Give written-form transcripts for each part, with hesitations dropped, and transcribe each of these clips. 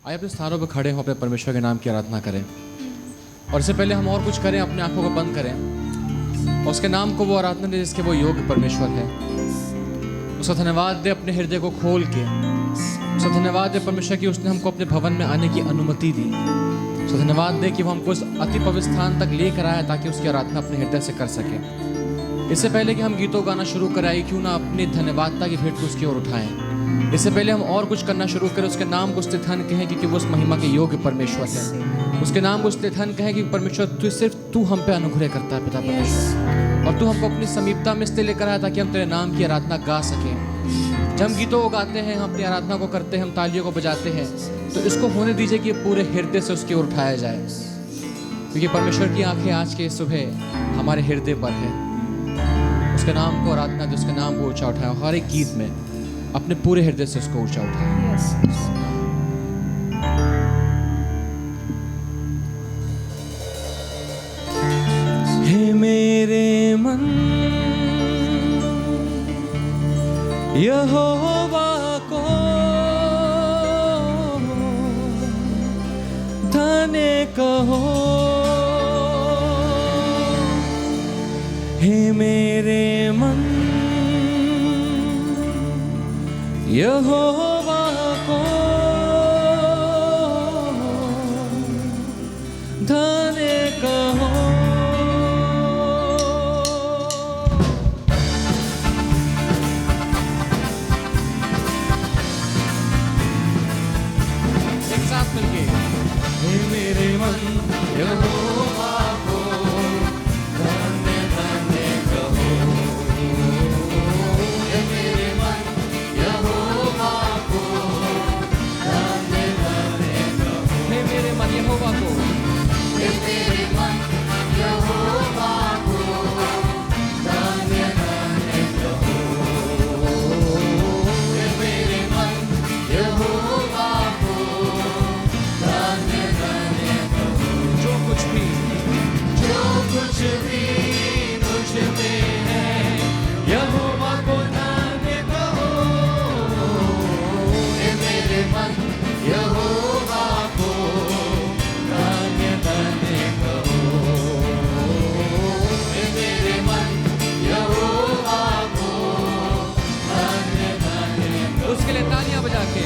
आइए अपने स्थानों पर खड़े हों, अपने परमेश्वर के नाम की आराधना करें। और इससे पहले हम और कुछ करें, अपने आंखों को बंद करें और उसके नाम को वो आराधना दें जिसके वो योग्य परमेश्वर है। उसका धन्यवाद दे अपने हृदय को खोल के। उसका धन्यवाद दे परमेश्वर की उसने हमको अपने भवन में आने की अनुमति दी। उसका धन्यवाद दे कि वो हमको इस अति पवित्र स्थान तक लेकर आया ताकि उसकी आराधना अपने हृदय से कर सके। इससे पहले कि हम गीतों गाना शुरू कराए, क्यों ना अपनी धन्यवादता की भेंट को उसकी ओर उठाएं। इससे पहले हम और कुछ करना शुरू करें, उसके नाम को स्तुतिधन कहें क्योंकि वो उस महिमा के योग्य परमेश्वर है। उसके नाम को स्तुतिधन कहें कि परमेश्वर सिर्फ तू हम पे अनुग्रह करता है पिता परमेश्वर, और तू हमको अपनी समीपता में इसलिए लेकर आया ताकि हम तेरे नाम की आराधना गा सकें। जब हम गीतों को गाते हैं, हम अपनी आराधना को करते हैं, हम तालियों को बजाते हैं, तो इसको होने दीजिए कि पूरे हृदय से उसकी ओर उठाया जाए, क्योंकि परमेश्वर की आंखें आज के सुबह हमारे हृदय पर है। उसके नाम को आराधना दे, उसके नाम को ऊंचा उठाए। हर एक गीत में अपने पूरे हृदय से उसको ऊंचा उठाए। हे मेरे मन यहोवा को धन्य कहो। हे मेरे मन यहोवा को धन्य कहो। एक साथ मिलके, हे मेरे मन यहोवा को धन्य धन्य कहो। हे मेरे मन यहोवा को धन्य धन्य कहो। हे मेरे मन यहोवा को, हे मेरे मन यहोवा को धन्य धन्य कहो। हे मेरे मन यहोवा को धन्य धन्य कहो। जो कुछ भी मुझ में है, यहोवा को धन्य कहो। हे मेरे मन यहोवा को धन्य धन्य कहो। हे मेरे मन यहोवा को धन्य धन्य कहो। उसके लिए तालियां बजा के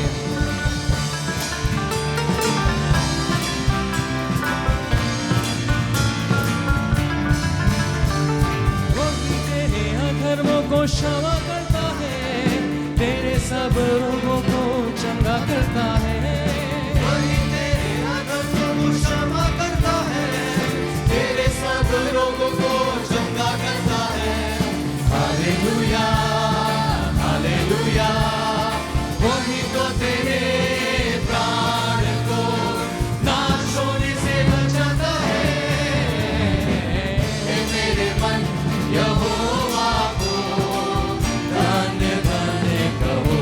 धर्मों को क्षमा करता है, तेरे सब रोगों को चंगा करता है। वही तेरे अधर्मों को क्षमा करता है, तेरे सब रोगों को चंगा करता है। हालेलुया हालेलुया, वही तो तेरे प्राण को नाश होने से बचाता है। हे मेरे मन यहोवा को धन्य धन्य कहो।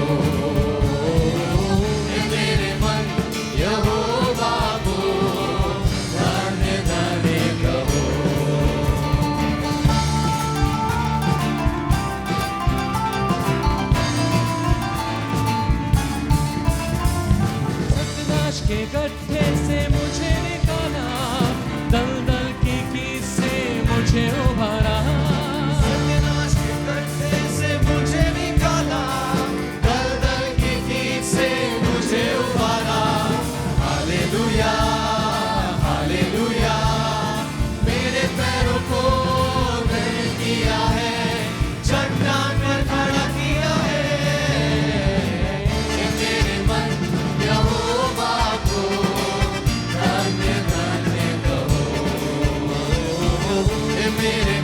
हे मेरे मन यहोवा को धन्य धन्य कहो। सत्यानाश के गड्ढे से मुझे निकाला, दलदल की कील से मुझे उभारा। मेरे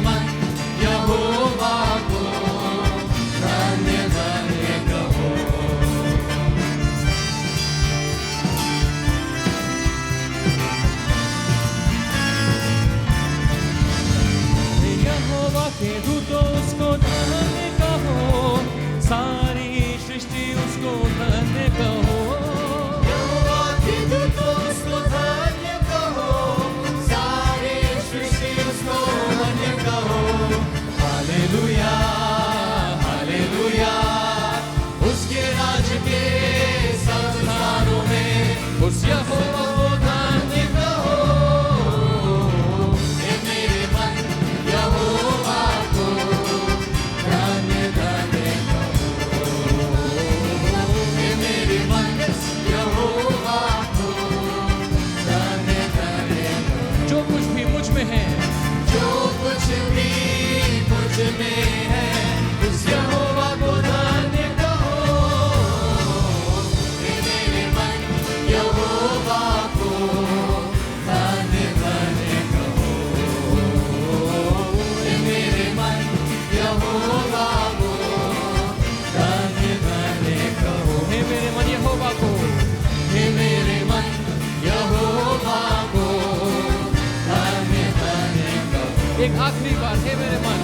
एक आखिरी बार, हे मेरे मन,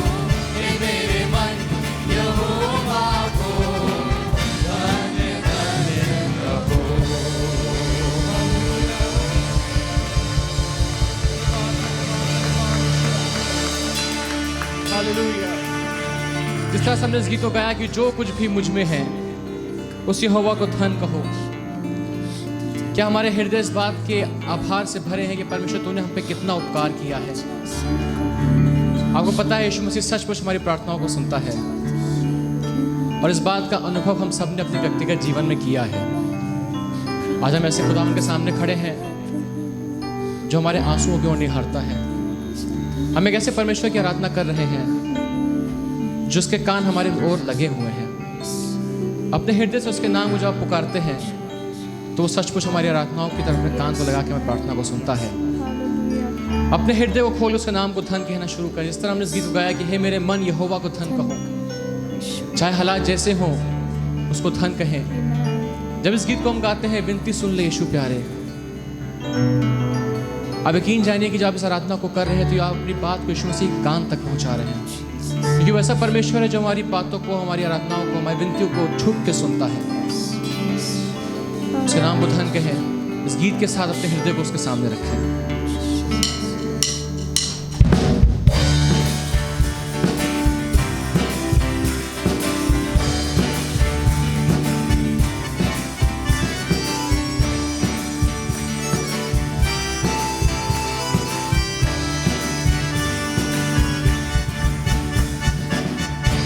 हे मेरे मन यहोवा को धन्य धन्य कहो। हालेलुया। जिस तरह से हमने इस गीत को गाया कि जो कुछ भी मुझ में है उस यहोवा को धन कहो, क्या हमारे हृदय इस बात के आभार से भरे हैं कि परमेश्वर तूने हम पे कितना उपकार किया है। आपको पता है यीशु मसीह सचमुच हमारी प्रार्थनाओं को सुनता है और इस बात का अनुभव हम सब ने अपने व्यक्तिगत जीवन में किया है। आज हम ऐसे खुदावंद के सामने खड़े हैं जो हमारे आंसुओं की ओर निहारता है। हम एक ऐसे परमेश्वर की आराधना कर रहे हैं जिसके कान हमारे ओर लगे हुए हैं। अपने हृदय से उसके नाम को जब आप पुकारते हैं तो वो सचमुच हमारी आराधनाओं की तरफ अपने कान को लगा के हमारी प्रार्थना को सुनता है। अपने हृदय को खोल उसके नाम को धन कहना शुरू करें। इस तरह हमने इस गीत को गाया कि हे मेरे मन यहोवा को धन कहो, चाहे हालात जैसे हो उसको धन कहें। जब इस गीत को हम गाते हैं, विनती सुन ले यीशु प्यारे। अब यकीन जानिए कि जब आप इस आराधना को कर रहे हैं तो आप अपनी बात को यीशु मसीह के कान तक पहुंचा रहे हैं, क्योंकि वैसा परमेश्वर है जो हमारी बातों को, हमारी आराधनाओं को, हमारी विनतियों को झुक के सुनता है। उसके नाम को धन कहें। इस गीत के साथ अपने हृदय को उसके सामने रखें।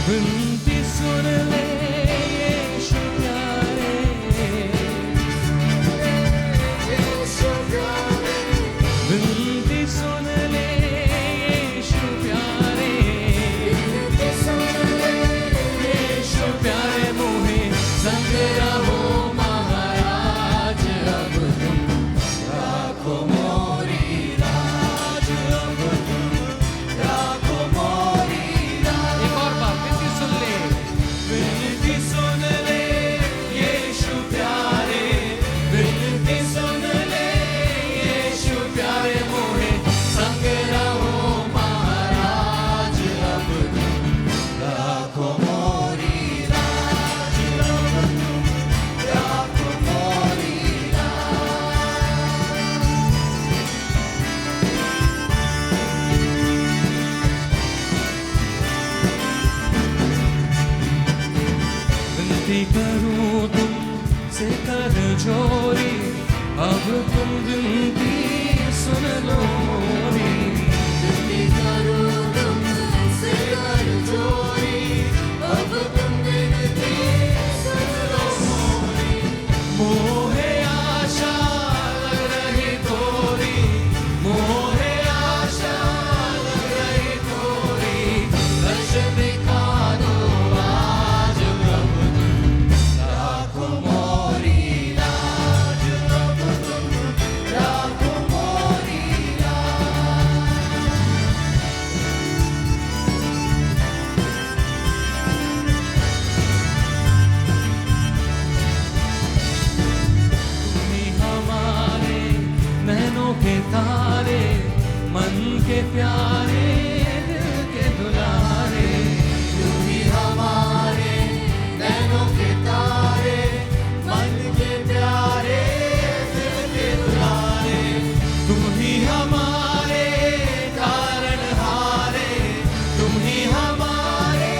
विनती सुन ले यीशु प्यारे, विनती सुन ले यीशु प्यारे, यीशु प्यारे मोहे संग रहो महाराज, अब तुम राखो मोरी राज, अब तुम राखो मोरी राज। एक और बार विनती सुन ले यीशु प्यारे, विनती सुन ले यीशु प्यारे मोहे संग रहो महाराज, अब तुम राखो मोरी राज, अब तुम राखो मोरी विनती करूं तुम से कर जोरी, अब तुम विनती सुन लो मोरी। विनती करूं तुम से कर जोरी, अब तुम विनती सुन लो मोरी। मोहे आशा लग रही थोड़ी, मोहे आशा लग रही थोड़ी, दर्श दिखा दो आज, प्रभु तुम राखो मोरी लाज, प्रभु तुम राखो मोरी लाज। तुम्ही हमारे नैनों के तारे, मन के प्यारे, दिल के दुलारे। तुम्ही हमारे नैनों के तारे, मन के प्यारे, दिल के दुलारे। तुम ही हमारे तारनहारे, तुम ही हमारे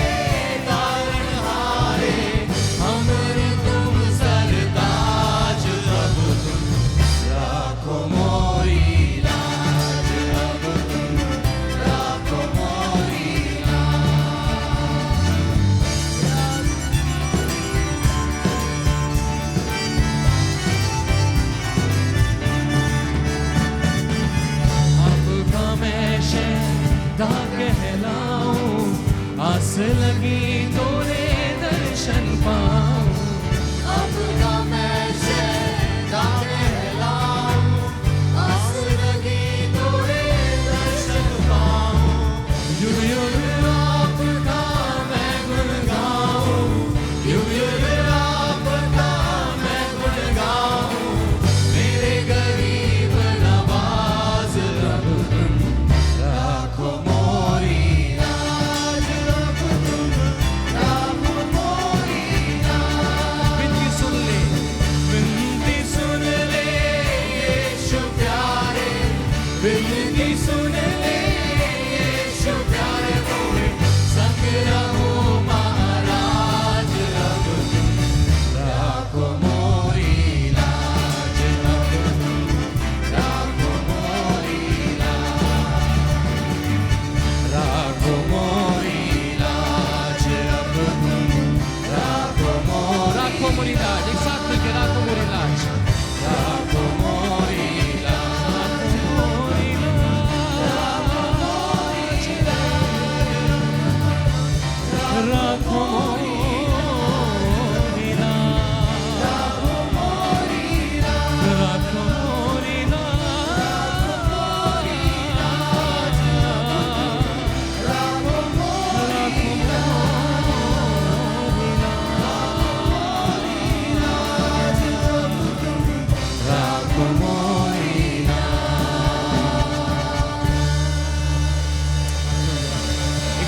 तारनहारे, हमरे तुम सरताज, अब तुम राखो मोरी लाज, अब तुम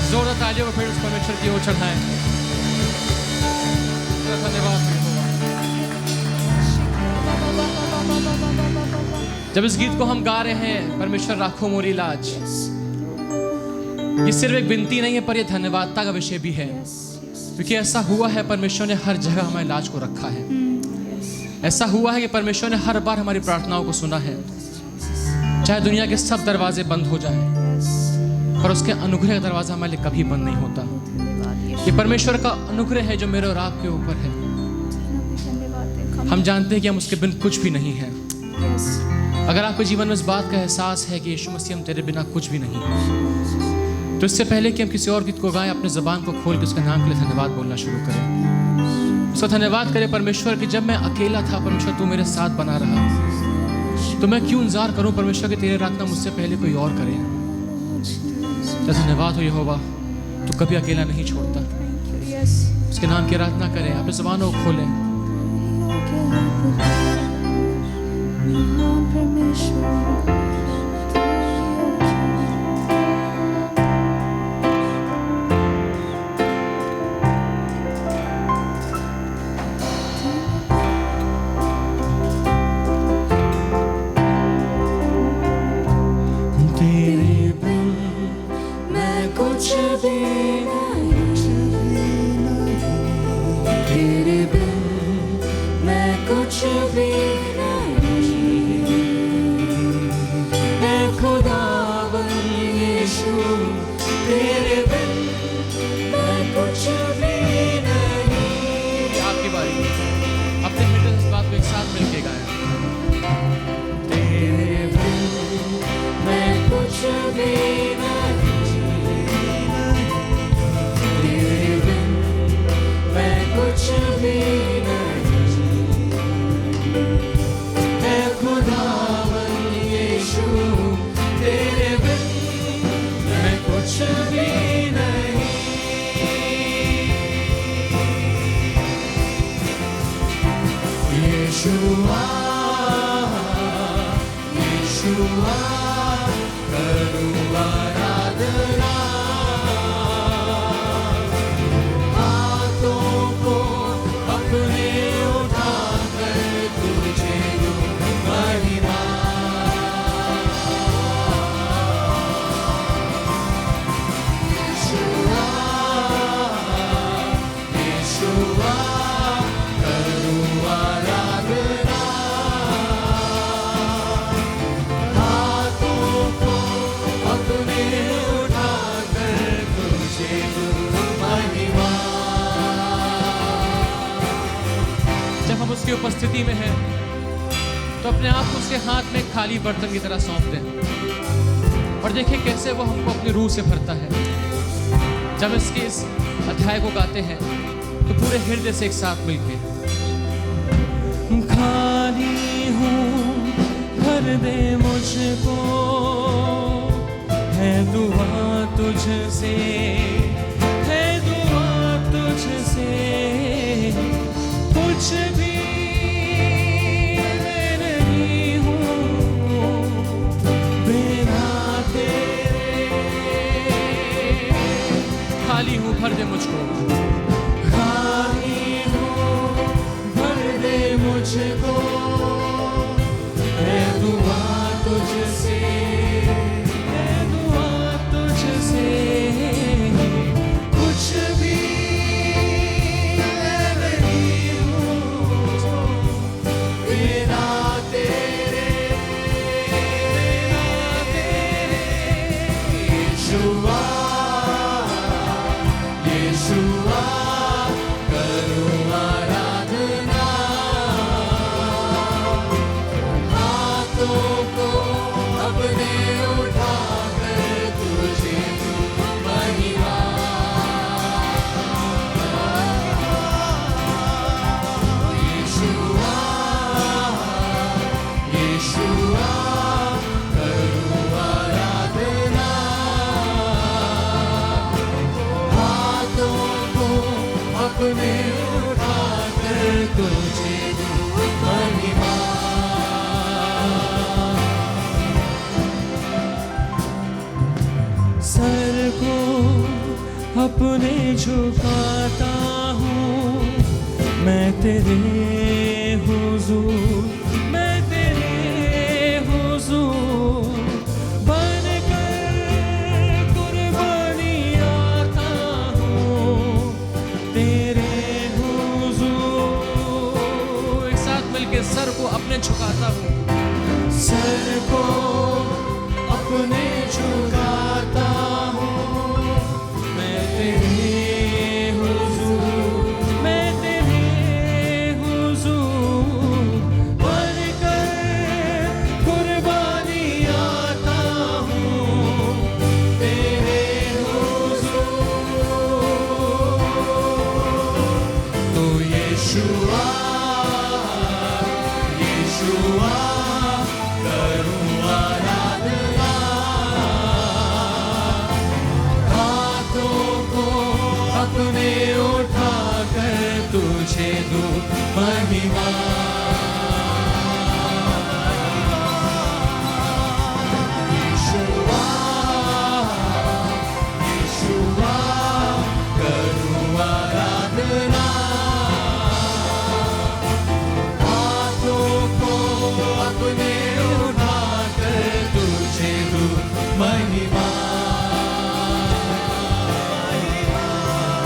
जोरदार तालियों को फिर उस परमेश्वर की ओर चढ़ाएं। धन्यवाद। जब इस गीत को हम गा रहे हैं, परमेश्वर राखो मोरी लाज, ये सिर्फ एक विनती नहीं है पर यह धन्यवादता का विषय भी है, क्योंकि ऐसा हुआ है परमेश्वर ने हर जगह हमारे लाज को रखा है। ऐसा हुआ है कि परमेश्वर ने हर बार हमारी प्रार्थनाओं को सुना है, चाहे दुनिया के सब दरवाजे बंद हो जाएं, पर उसके अनुग्रह का दरवाजा हमारे लिए कभी बंद नहीं होता। ये परमेश्वर का अनुग्रह है जो मेरे और आपके ऊपर है। हम जानते हैं कि हम उसके बिन कुछ भी नहीं हैं। अगर आपके जीवन में इस बात का एहसास है कि यीशु मसीह हम तेरे बिना कुछ भी नहीं, तो इससे पहले कि हम किसी और गीत को गाएं, अपने ज़बान को खोल के उसके नाम के लिए धन्यवाद बोलना शुरू करें। उसका धन्यवाद करें परमेश्वर कि जब मैं अकेला था, परमेश्वर तू मेरे साथ बना रहा, तो मैं क्यों इंतजार करूं परमेश्वर कि तेरे प्रार्थना मुझसे पहले कोई और करे। धन्यवाद हो यहोवा, तू कभी अकेला नहीं छोड़ता। उसके नाम की आराधना करें, अपनी ज़बानों को खोलें। उपस्थिति में है तो अपने आप को उसके हाथ में खाली बर्तन की तरह सौंप दें और देखें कैसे वो हमको अपनी रूह से भरता है। जब इसके इस अध्याय को गाते हैं तो पूरे हृदय से एक साथ मिलके खाली हूँ भर दे मुझको, है दुआ तुझसे, है दुआ तुझसे, कुछ भी खाली हूँ भर दे मुझको, खाली हूँ भर दे मुझको, है दुआ तुझसे, यीशुआ करूं आराधना, हाथों को अपने उठाकर तुझे दूं महिमा। सर को अपने झुकाता हूँ मैं तेरे हुजूर, मैं तेरे हुजूर बनकर कुर्बानी आता हूँ तेरे हुजूर। एक साथ मिलके सर को अपने झुकाता हूँ, सर को अपने झुकाता हूँ मैं तेरे हुजूर, मैं तेरे हुजूर बनकर कुर्बानी आता हूँ तेरे हुजूर। तो यीशुआ यीशुआ करूं आराधना, हाथों को अपने उठाकर तुझे दूं महिमा। यीशुआ यीशुआ करूं आराधना, हाथों को अपने उठाकर तुझे दूं महिमा।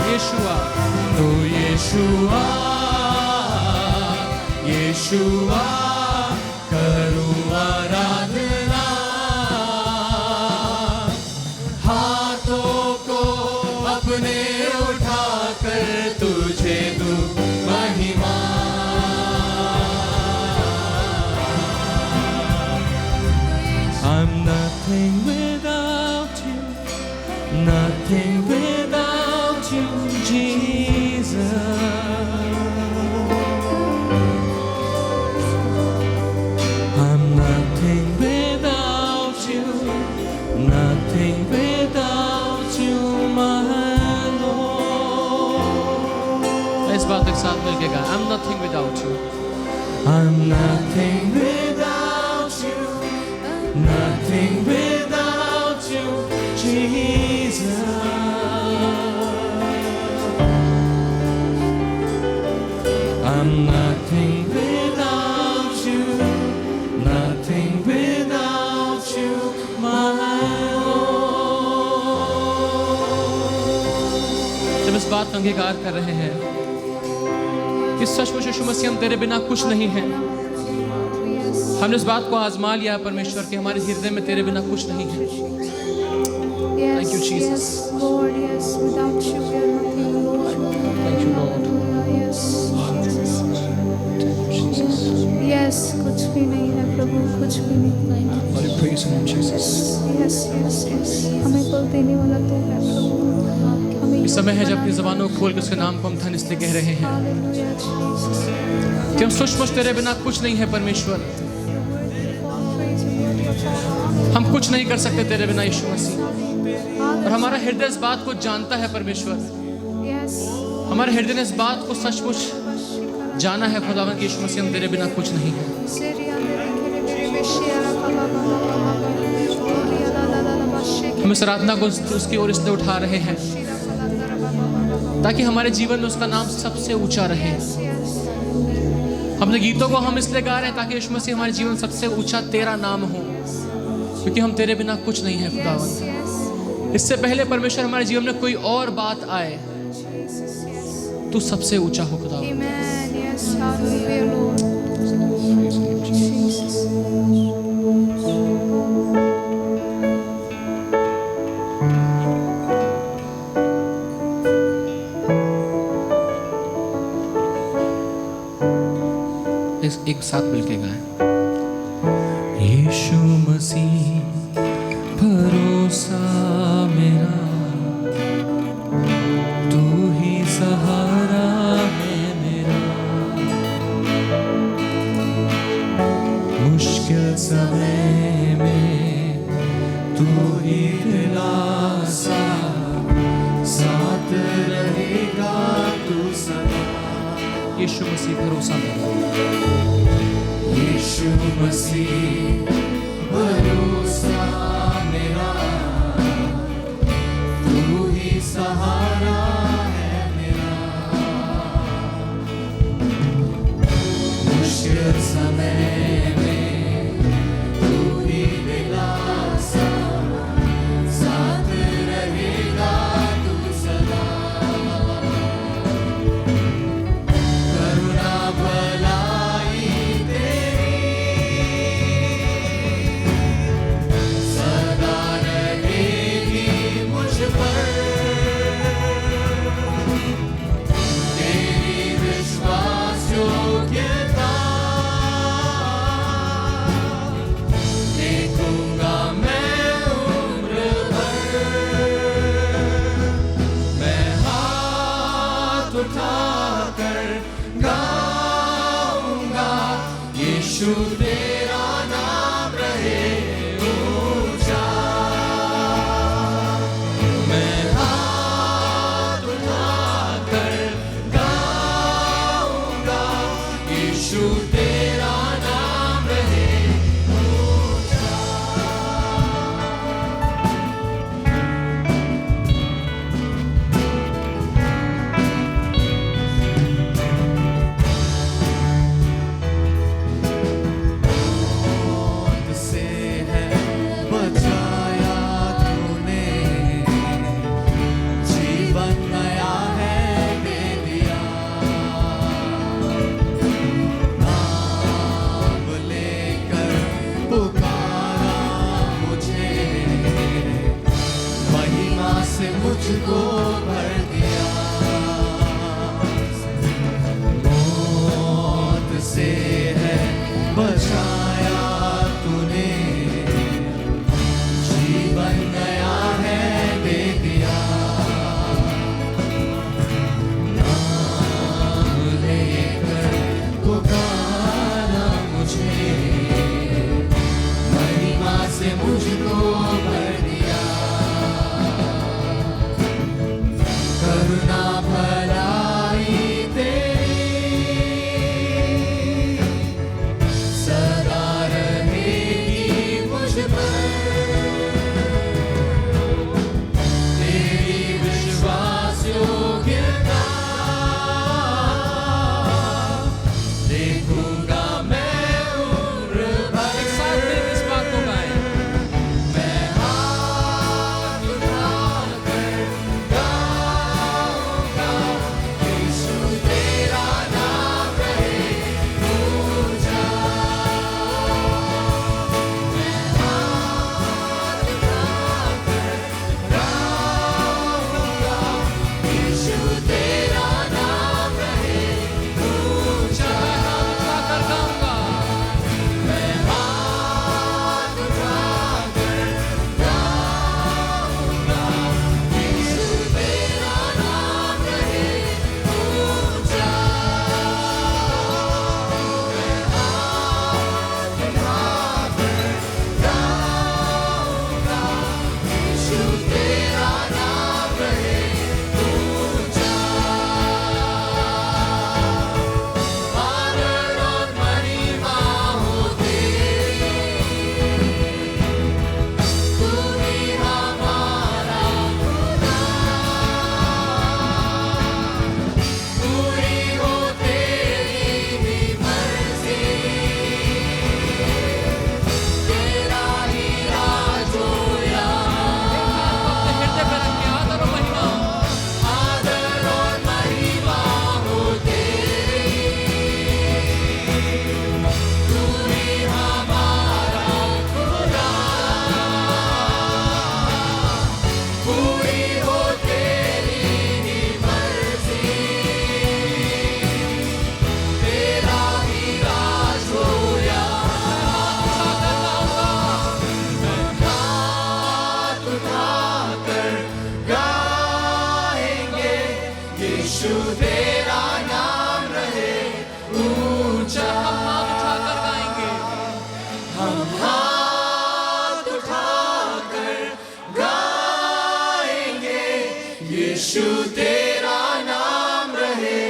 यीशुआ तो यीशुआ यीशुआ करूं आराधना, हाथों को अपने उठाकर तुझे दूं महिमा। I'm nothing without you, nothing without you, Jesus. I'm nothing without you, nothing without you, my Lord. इस बात एक साथ मिलके गा, I'm nothing without you. I'm nothing without you, nothing without you, Jesus. I'm nothing without you, nothing without you, my Lord. जब इस बात का अंगीकार कर रहे हैं कि सचमुच यीशु मसीह हम तेरे बिना कुछ नहीं हैं, हमने इस बात को आजमा लिया परमेश्वर के हमारे हृदय में तेरे बिना कुछ नहीं है। Thank you, Jesus. Yes, Lord, yes, without you we are nothing, Lord. Thank you, Lord. Yes, Jesus. Yes, कुछ भी नहीं है प्रभु, कुछ भी नहीं। Lord, we praise you, Jesus. Yes, yes, yes. हमें कुल देने वाला तू है प्रभु। हमें इस समय है जब अपनी ज़बानों को खोल के उसके नाम को हम धन्य इसलिए कह रहे हैं Hallelujah, Jesus. कि हम सचमुच तेरे बिना कुछ नहीं है परमेश्वर। हम कुछ नहीं कर सकते तेरे बिना यीशु मसीह, और हमारा हृदय इस बात को जानता है परमेश्वर। Yes. हमारे हृदय ने इस बात को सचमुच जाना है खुदावन कि यीशु मसीह हम तेरे बिना कुछ नहीं है। हम इस आराधना को उसकी ओर इसलिए उठा रहे हैं ताकि हमारे जीवन में उसका नाम सबसे ऊंचा रहे। अपने गीतों को हम इसलिए गा रहे हैं ताकि यीशु मसीह हमारे जीवन सबसे ऊंचा तेरा नाम हो, क्योंकि हम तेरे बिना कुछ नहीं है खुदावन। इससे पहले परमेश्वर हमारे जीवन में कोई और बात आए, तू सबसे ऊंचा हो खुदावन। Amen. Yes, hallelujah, Lord. Jesus. एक साथ मिलके गाएं। यीशु मसीह भरोसा मेरा, तू ही सहारा है मेरा, मुश्किल मुश्किल समय में तू ही दिलासा, साथ रहेगा तू सदा। यीशु मसीह भरोसा मेरा, यीशु मसीह भरोसा मेरा, तू ही सहारा है मेरा। मुश्किल समय में तू ही दिलासा, साथ रहेगा तू सदा। करुणा भलाई तेरी यीशु तेरा नाम रहे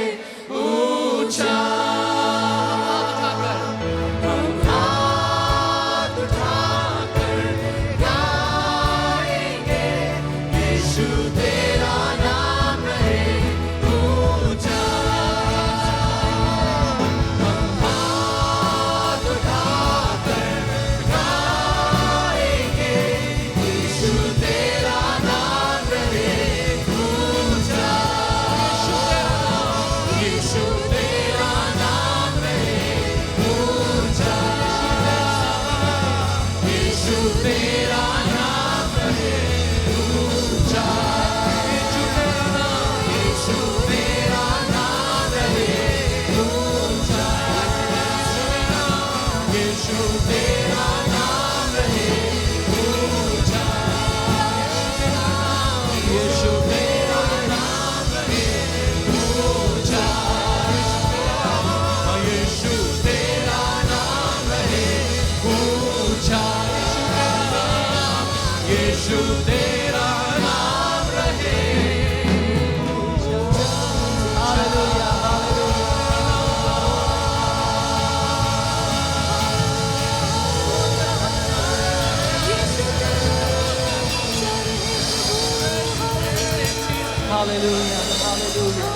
ऊंचा। हम हाथ उठाकर गाएंगे, यीशु तेरा नाम रहे ऊंचा। हम हाथ उठाकर गाएंगे, यीशु तेरा नाम रहे ऊंचा। यीशु तेरा नाम रहे ऊंचा। यीशु तेरा नाम रहे ऊंचा। यीशु तेरा नाम रहे ऊंचा। यीशु तेरा नाम रहे ऊंचा। यीशु तेरा नाम रहे ऊंचा। यीशु तेरा नाम रहे ऊंचा। यीशु तेरा नाम रहे ऊंचा। Hallelujah, Hallelujah, hallelujah.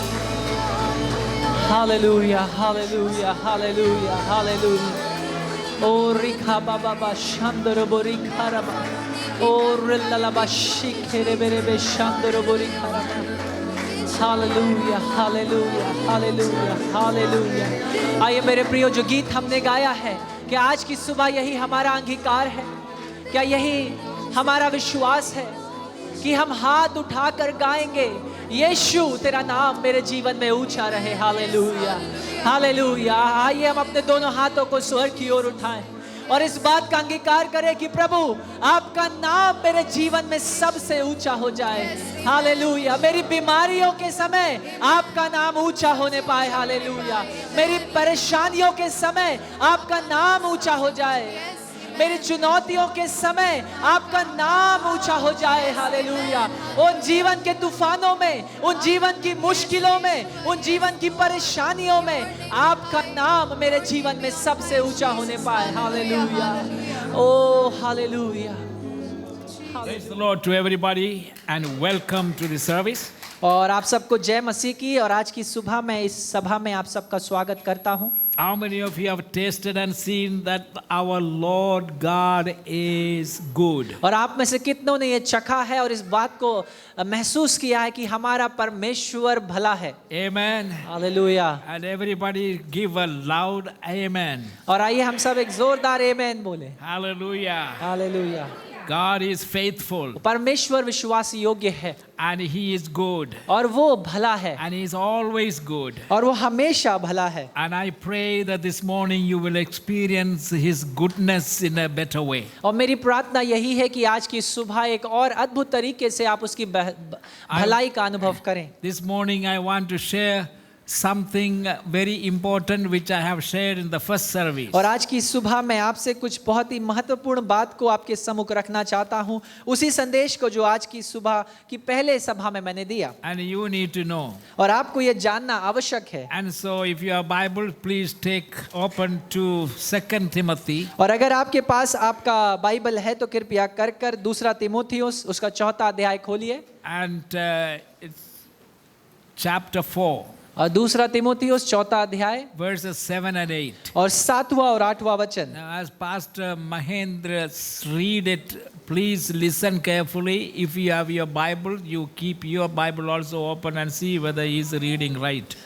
Hallelujah, hallelujah, hallelujah, hallelujah. Oh, Rika Baba Shandoro Borika Raba. Oh, Rilla Bashikere Berebe Shandoro Borika Raba. Hallelujah, hallelujah, hallelujah, hallelujah. आइए मेरे प्रियो, जो गीत हमने गाया है, क्या आज की सुबह यही हमारा अंगीकार है? क्या यही हमारा विश्वास है कि हम हाथ उठाकर गाएंगे, यीशु तेरा नाम मेरे जीवन में ऊंचा रहे। Hallelujah, hallelujah. आइए हम अपने दोनों हाथों को स्वर की ओर उठाएं और इस बात का अंगीकार करें कि प्रभु आपका नाम मेरे जीवन में सबसे ऊंचा हो जाए। हालेलुया। मेरी बीमारियों के समय आपका नाम ऊंचा होने पाए। हालेलुया। मेरी परेशानियों के समय आपका नाम ऊंचा हो जाए। मेरी चुनौतियों के समय आपका नाम ऊंचा हो जाए। हालेलुया। उन जीवन के तूफानों में, उन जीवन की मुश्किलों में, उन जीवन की परेशानियों में आपका नाम मेरे जीवन में सबसे ऊंचा होने पाए। Hallelujah. Oh hallelujah. Praise the Lord to everybody and welcome to the service. और आप सबको जय मसीह की। और आज की सुबह मैं इस सभा में आप सबका स्वागत करता हूं। How many of you have tasted and seen that our Lord God is good? और आप में से कितनों ने ये चखा है और इस बात को महसूस किया है कि हमारा परमेश्वर भला है। Amen. Hallelujah. And everybody give a loud amen. और आइए हम सब एक जोरदार आमेन बोले। Hallelujah. Hallelujah. God is faithful परमेश्वर विश्वास योग्य है and He is good और वो भला है and He is always good. और वो हमेशा भला है। And I pray that this morning you will experience His goodness in a better way. और मेरी प्रार्थना यही है कि आज की सुबह एक और अद्भुत तरीके से आप उसकी भलाई का अनुभव करें। This morning I want to share something very important which I have shared in the first service. और आज की सुबह मैं आपसे कुछ बहुत ही महत्वपूर्ण बात को आपके सम्मुख रखना चाहता हूं, उसी संदेश को जो आज की सुबह की पहले सभा में मैंने दिया। And you need to know. और आपको ये जानना आवश्यक है। And so if you have Bible, please take open to 2 Timothy. और अगर आपके पास आपका बाइबल है तो कृपया कर दूसरा तीमुथियुस उसका 4था अध्याय खोलिए। And it's chapter 4. और दूसरा तीमुथियुस 4था अध्याय Verses 7 and 8. और 7वां और 8वां वचन। Now as Pastor Mahendra read it, please listen carefully. If you have your Bible, you keep your Bible also open and see whether he is reading right.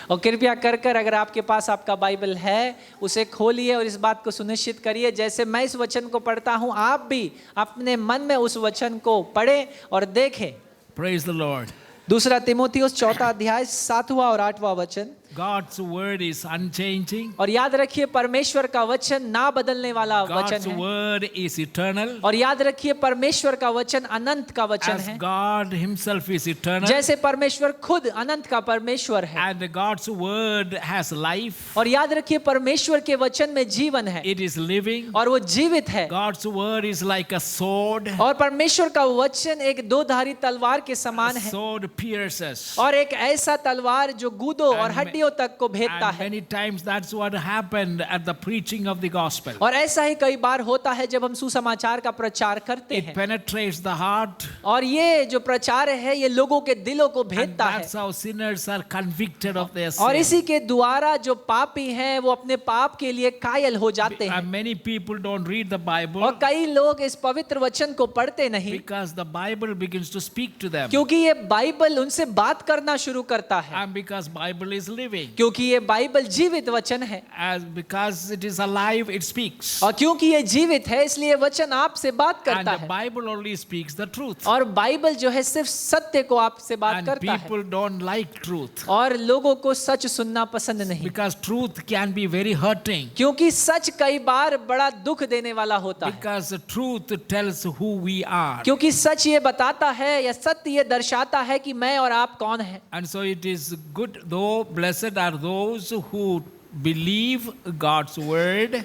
और कृपया कर अगर आपके पास आपका बाइबल है उसे खोलिए और इस बात को सुनिश्चित करिए, जैसे मैं इस वचन को पढ़ता हूं आप भी अपने मन में उस वचन को पढ़ें और देखें। Praise the Lord. दूसरा तीमुथियुस 4था अध्याय 7वां और 8वां वचन। God's word is unchanging. और याद रखिए परमेश्वर का वचन ना बदलने वाला God's वचन है। word is eternal. और याद रखिए परमेश्वर का वचन अनंत का वचन As है। God himself is eternal. जैसे परमेश्वर खुद अनंत का परमेश्वर है। And God's word has life. और याद रखिए परमेश्वर के वचन में जीवन है It is living. और वो जीवित है। God's word is like a sword. और परमेश्वर का वचन एक दो धारी तलवार के समान A है sword pierces. और एक ऐसा तलवार जो गूदों और हड्डियों तक को भेदता And है। many times that's what happened at the preaching of the gospel. और ऐसा ही कई बार होता है जब हम सुसमाचार का प्रचार करते It हैं penetrates the heart. और ये जो प्रचार है ये लोगों के दिलों को And भेदता है that's how sinners are convicted of their और sin. इसी के द्वारा जो पापी हैं वो अपने पाप के लिए कायल हो जाते हैं। And many people don't read the Bible और कई लोग इस पवित्र वचन को पढ़ते नहीं because the Bible begins to speak to them. क्योंकि ये बाइबल उनसे बात करना शुरू करता है, And because Bible is living. क्योंकि ये बाइबल जीवित वचन है As because it is alive, it speaks. और क्योंकि ये जीवित है इसलिए वचन आपसे बात And करता the है Bible only speaks the truth. और बाइबल जो है सिर्फ सत्य को आपसे बात And करता है people don't like truth और लोगों को सच सुनना पसंद नहीं because truth can be very hurting. क्योंकि सच कई बार बड़ा दुख देने वाला होता है Because the truth tells who we are. क्योंकि सच ये बताता है या सत्य ये दर्शाता है कि मैं और आप कौन हैं। And so it is good, though blessed are those who believe God's word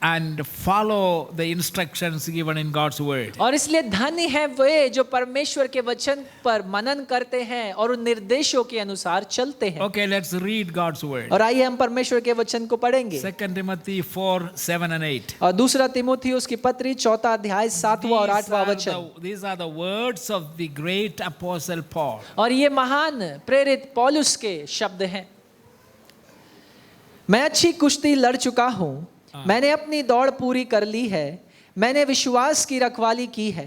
and follow the instructions given in God's word. और इसलिए धन्य है वे जो परमेश्वर के वचन पर मनन करते हैं और उन निर्देशों के अनुसार चलते हैं। Okay, let's read God's word. और आइए हम परमेश्वर के वचन को पढ़ेंगे। 2 Timothy 4, 7 and 8. और दूसरा तिमोथियुस की पत्री 4 अध्याय 7वां और 8वां वचन। These are the words of the great apostle Paul. और ये महान प्रेरित पौलुस के शब्द हैं। मैं अच्छी कुश्ती लड़ चुका हूँ, मैंने अपनी दौड़ पूरी कर ली है, मैंने विश्वास की रखवाली की है।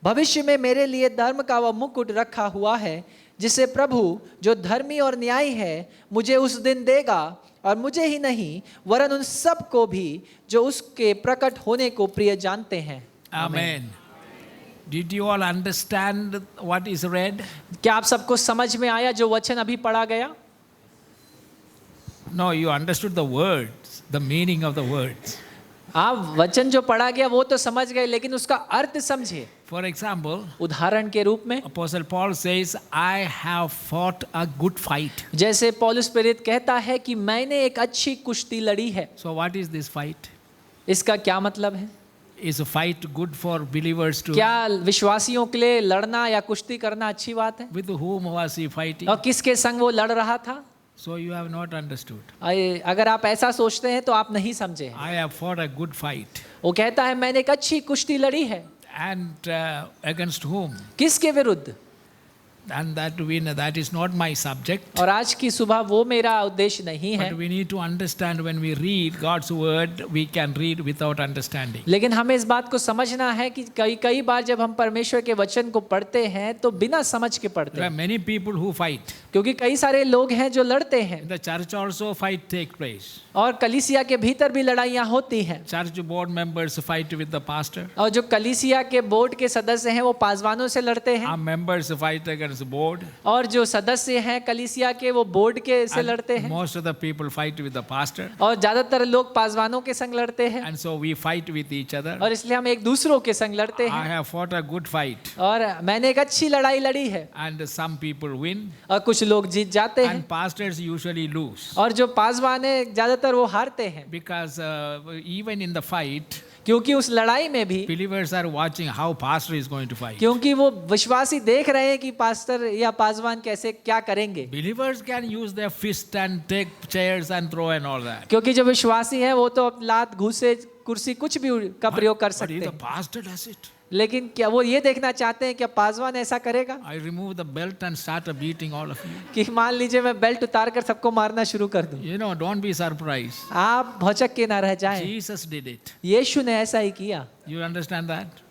भविष्य में मेरे लिए धर्म का वह मुकुट रखा हुआ है जिसे प्रभु जो धर्मी और न्यायी है मुझे उस दिन देगा और मुझे ही नहीं वरन उन सब को भी जो उसके प्रकट होने को प्रिय जानते हैं। Amen. Did you all understand what is read? क्या आप सबको समझ में आया जो वचन अभी पढ़ा गया? No, you understood the words, the meaning of the words. आप वचन जो पढ़ा गया वो तो समझ गए लेकिन उसका अर्थ समझिए। For example, उदाहरण के रूप में Apostle Paul says, I have fought a good fight. जैसे पौलुस प्रेरित कहता है कि मैंने एक अच्छी कुश्ती लड़ी है। So what is this fight? इसका क्या मतलब है? Is a fight good for believers to? क्या विश्वासियों के लिए लड़ना या कुश्ती करना अच्छी बात है? With whom was he fighting? और किसके संग वो लड़ रहा था? So you have not understood. अगर आप ऐसा सोचते हैं तो आप नहीं समझे। I have fought a good fight. वो कहता है मैंने एक अच्छी कुश्ती लड़ी है। And against whom? किसके विरुद्ध? And that is not my subject. और आज की सुबह वो मेरा उद्देश्य नहीं है। But we need to understand when we read God's word, we can read without understanding. लेकिन हमें इस बात को समझना है कि कई बार जब हम परमेश्वर के वचन को पढ़ते हैं तो बिना समझ के पढ़ते There are हैं, many people who fight. क्योंकि कई सारे लोग हैं जो लड़ते हैं In the church also fight take place. और कलीसिया के भीतर भी लड़ाइयाँ होती हैं। Church board members fight with the pastor. और जो कलीसिया के बोर्ड के सदस्य हैं वो पासवानों से लड़ते हैं Our members fight against the board. और जो सदस्य हैं कलीसिया के वो बोर्ड के से And लड़ते हैं most of the people fight with the pastor. और ज्यादातर लोग पासवानों के संग लड़ते हैं And so we fight with each other. और इसलिए हम एक दूसरों के संग लड़ते I हैं। have fought a good fight. और मैंने एक अच्छी लड़ाई लड़ी है And some people win. और कुछ लोग जीत जाते हैं And pastors usually lose. और जो पासवान है ज्यादातर वो हारते हैं Because even in the fight, क्योंकि उस लड़ाई में भी believers are watching how pastor is going to fight. क्योंकि वो विश्वासी देख रहे हैं कि पास्टर या पासवान कैसे क्या करेंगे, Believers can use their fist and take chairs and throw and all that. क्योंकि जो विश्वासी हैं वो तो लात घूसे कुर्सी कुछ भी का प्रयोग कर But सकते if the हैं, pastor does it, लेकिन क्या वो ये देखना चाहते हैं क्या पासवान ऐसा करेगा I remove the belt and start beating all of you. कि मान लीजिए मैं बेल्ट उतार कर सबको मारना शुरू कर दूं। You know, don't be surprised. आप भौचक के ना रह जाएं, Jesus did it. यीशु ने ऐसा ही किया। You understand that?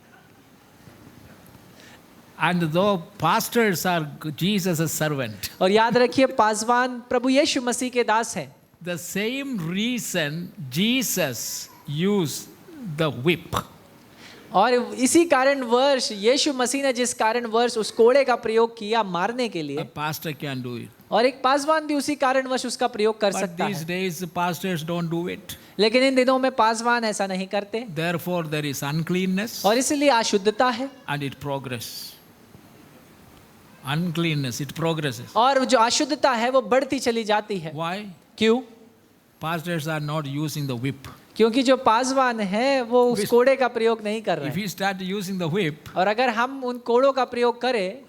And though pastors are Jesus' servant, और याद रखिए पासवान प्रभु यीशु मसीह के दास हैं। the same reason Jesus used the whip. और इसी कारण वर्ष यीशु मसीह ने जिस कारण वर्ष उस कोड़े का प्रयोग किया मारने के A लिए, pastor can do it. और एक पासवान भी उसी कारणवश उसका प्रयोग कर But सकता these है, days, pastors don't do it. लेकिन इन दिनों में पासवान ऐसा नहीं करते Therefore, there is uncleanness और इसलिए अशुद्धता है and it progresses. Uncleanness, it progresses. और जो अशुद्धता है वो बढ़ती चली जाती है। Why? क्यों? Pastors are not using the whip. क्योंकि जो पासवान है वो उस कोड़े का प्रयोग नहीं कर If रहे we start using the whip, और अगर हम उन कोड़ों का प्रयोग करें,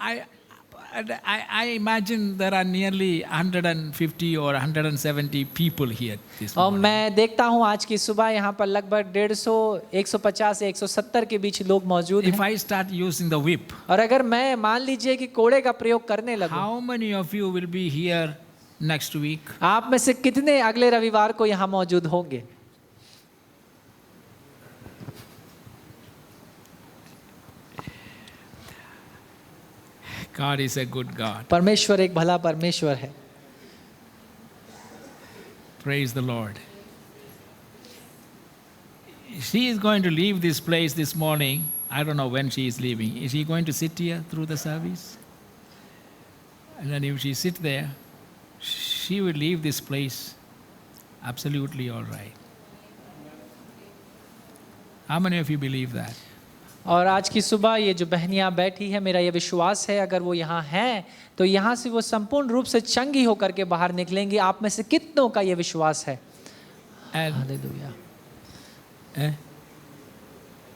I imagine there are nearly 150 or 170 people here this और morning. मैं देखता हूँ आज की सुबह यहाँ पर लगभग 150, 150 से 170 के बीच लोग मौजूद If हैं। I start using the whip, और अगर मैं मान लीजिए कि कोड़े का प्रयोग करने लगूं, how many of you will be here next week? आप में से कितने अगले रविवार को यहाँ मौजूद होंगे? God is a good God. परमेश्वर एक भला परमेश्वर है। Praise the Lord. She is going to leave this place this morning. I don't know when she is leaving. Is she going to sit here through the service? And then if she sit there, she will leave this place absolutely all right. How many of you believe that? और आज की सुबह ये जो बहनियां बैठी है, मेरा ये विश्वास है अगर वो यहाँ हैं तो यहाँ से वो संपूर्ण रूप से चंगी होकर के बाहर निकलेंगी। आप में से कितनों का ये विश्वास है? And hallelujah.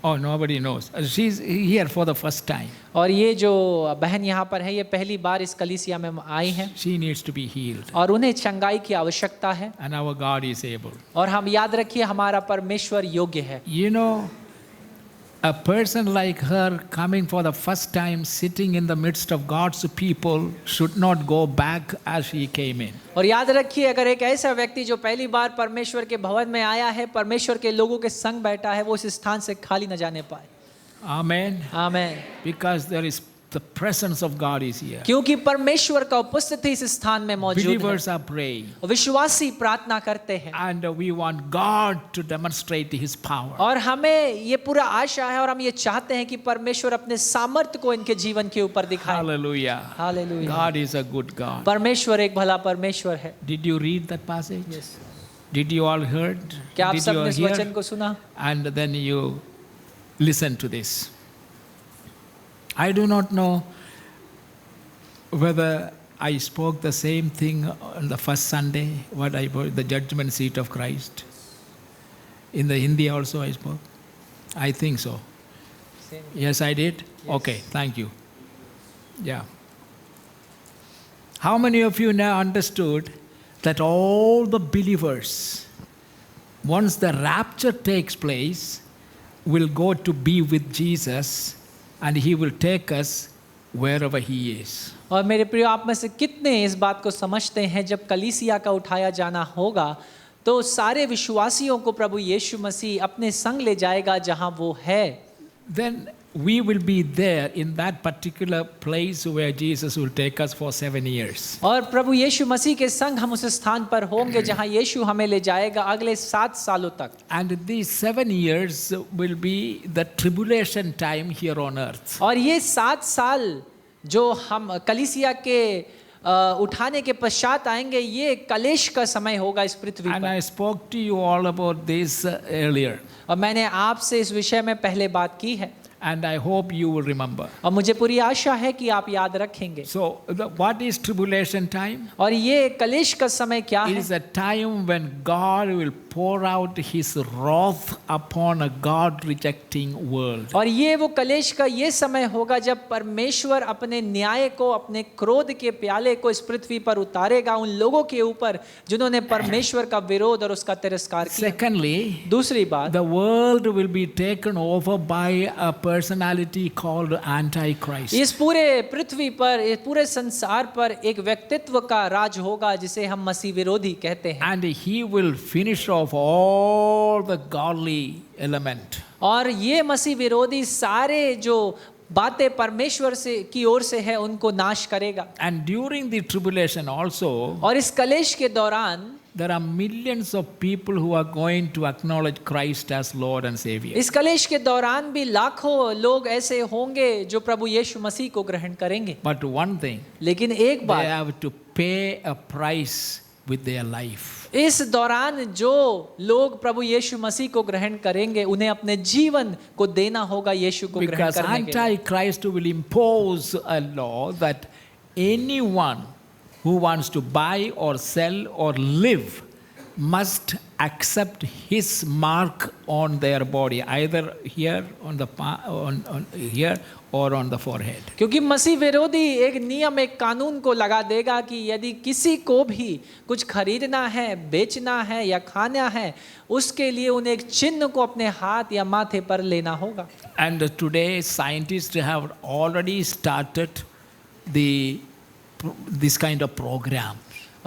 oh, nobody knows. She's here for the first time. और ये जो बहन यहाँ पर है ये पहली बार इस कलीसिया में आई हैं She needs to be healed. और उन्हें चंगाई की आवश्यकता है। And our God is able. और हम याद रखिए हमारा परमेश्वर योग्य है। You know, a person like her coming for the first time, sitting in the midst of God's people, should not go back as she came in. और याद रखिए अगर एक ऐसा व्यक्ति जो पहली बार परमेश्वर के भवन में आया है, परमेश्वर के लोगों के संग बैठा है, वो इस स्थान से खाली न जाने पाए। Amen. Amen. Because there is the presence of God is here. क्योंकि परमेश्वर का उपस्थिति इस स्थान में मौजूद है। Believers are praying. विश्वासी प्रार्थना करते हैं And we want God to demonstrate His power. और हमें ये पूरा आशा है और हम ये चाहते हैं कि परमेश्वर अपने सामर्थ्य को इनके जीवन के ऊपर दिखाए। Hallelujah. Hallelujah. God is a good God. परमेश्वर एक भला परमेश्वर है। Did you read that passage? Did you all heard? क्या आप Did सब you ने इस hear? वचन को सुना? And then you listen to this. I do not know whether I spoke the same thing on the first Sunday, what I brought, the judgment seat of Christ. In the Hindi also I spoke. I think so. Yes, I did? Okay, thank you. Yeah. How many of you now understood that all the believers, once the rapture takes place, will go to be with Jesus and He will take us wherever He is. और मेरे प्रिय आप में से कितने इस बात को समझते हैं जब कलीसिया का उठाया जाना होगा तो सारे विश्वासियों को प्रभु यीशु मसीह अपने संग ले जाएगा जहां वो है। Then we will be there in that particular place where Jesus will take us for 7 years. और प्रभु यीशु मसीह के संग हम उस स्थान पर होंगे जहां यीशु हमें ले जाएगा अगले 7 सालों तक। And these 7 years will be the tribulation time here on earth. और ये 7 साल जो हम कलीसिया के उठाने के पश्चात आएंगे ये कलेश का समय होगा इस पृथ्वी And पर। I spoke to you all about this earlier. और मैंने आपसे इस विषय में पहले बात की है And I hope you will remember. और मुझे पूरी आशा है कि आप याद रखेंगे। So, what is tribulation time? और ये कलेश का समय क्या It है? is a time when God will pour out His wrath upon a God-rejecting world. और ये वो कलेश का ये समय होगा जब परमेश्वर अपने न्याय को, अपने क्रोध के प्याले को इस पृथ्वी पर उतारेगा उन लोगों के ऊपर जिन्होंने परमेश्वर का विरोध और उसका तिरस्कार किया। Secondly, दूसरी बात, the world will be taken over by a personality called Antichrist. इस पूरे पृथ्वी पर, इस पूरे संसार पर एक व्यक्तित्व का राज होगा जिसे हम मसीह विरोधी कहते हैं। And he will finish off all the godly element. और ये मसीह विरोधी सारे जो बातें परमेश्वर से की ओर से है उनको नाश करेगा। And during the tribulation also, और इस कलेश के दौरान there are millions of people who are going to acknowledge Christ as Lord and Savior. इस कलेश के दौरान भी लाखों लोग ऐसे होंगे जो प्रभु यीशु मसीह को ग्रहण करेंगे। But one thing, लेकिन एक they बात, have to pay a price with their life. इस दौरान जो लोग प्रभु यीशु मसीह को ग्रहण करेंगे उन्हें अपने जीवन को देना होगा यीशु को ग्रहण Because करने के लिए। Antichrist will impose a law that anyone who wants to buy or sell or live must accept his mark on their body, either here on the on here or on the forehead. क्योंकि मसीह विरोधी एक नियम एक कानून को लगा देगा कि यदि किसी को भी कुछ खरीदना है, बेचना है या खाना है, उसके लिए उन्हें एक चिन्ह को अपने हाथ या माथे पर लेना होगा। And today scientists have already started this kind of program.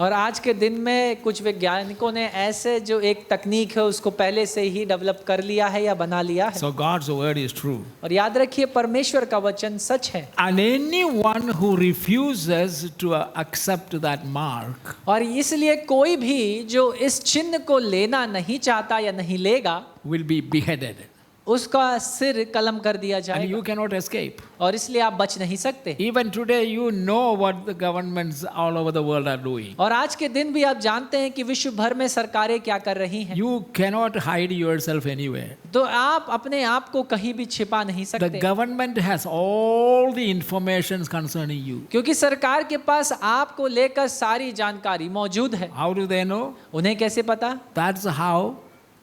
और आज के दिन में कुछ वैज्ञानिकों ने ऐसे जो एक तकनीक है उसको पहले से ही डेवलप कर लिया है या बना लिया है। So God's word is true. और याद रखिए परमेश्वर का वचन सच है। And anyone who refuses to accept that mark और इसलिए कोई भी जो इस चिन्ह को लेना नहीं चाहता या नहीं लेगा will be beheaded. उसका सिर कलम कर दिया And जाएगा you cannot escape. और इसलिए आप बच नहीं सकते। Even today, you know what the governments all over the world are doing. और आज के दिन भी आप जानते हैं कि विश्व भर में सरकारें क्या कर रही हैं। You cannot hide yourself anywhere. तो आप अपने आप को कहीं भी छिपा नहीं The सकते government has all the information concerning you. क्योंकि सरकार के पास आपको लेकर सारी जानकारी मौजूद है। How do they know? उन्हें कैसे पता? That's how,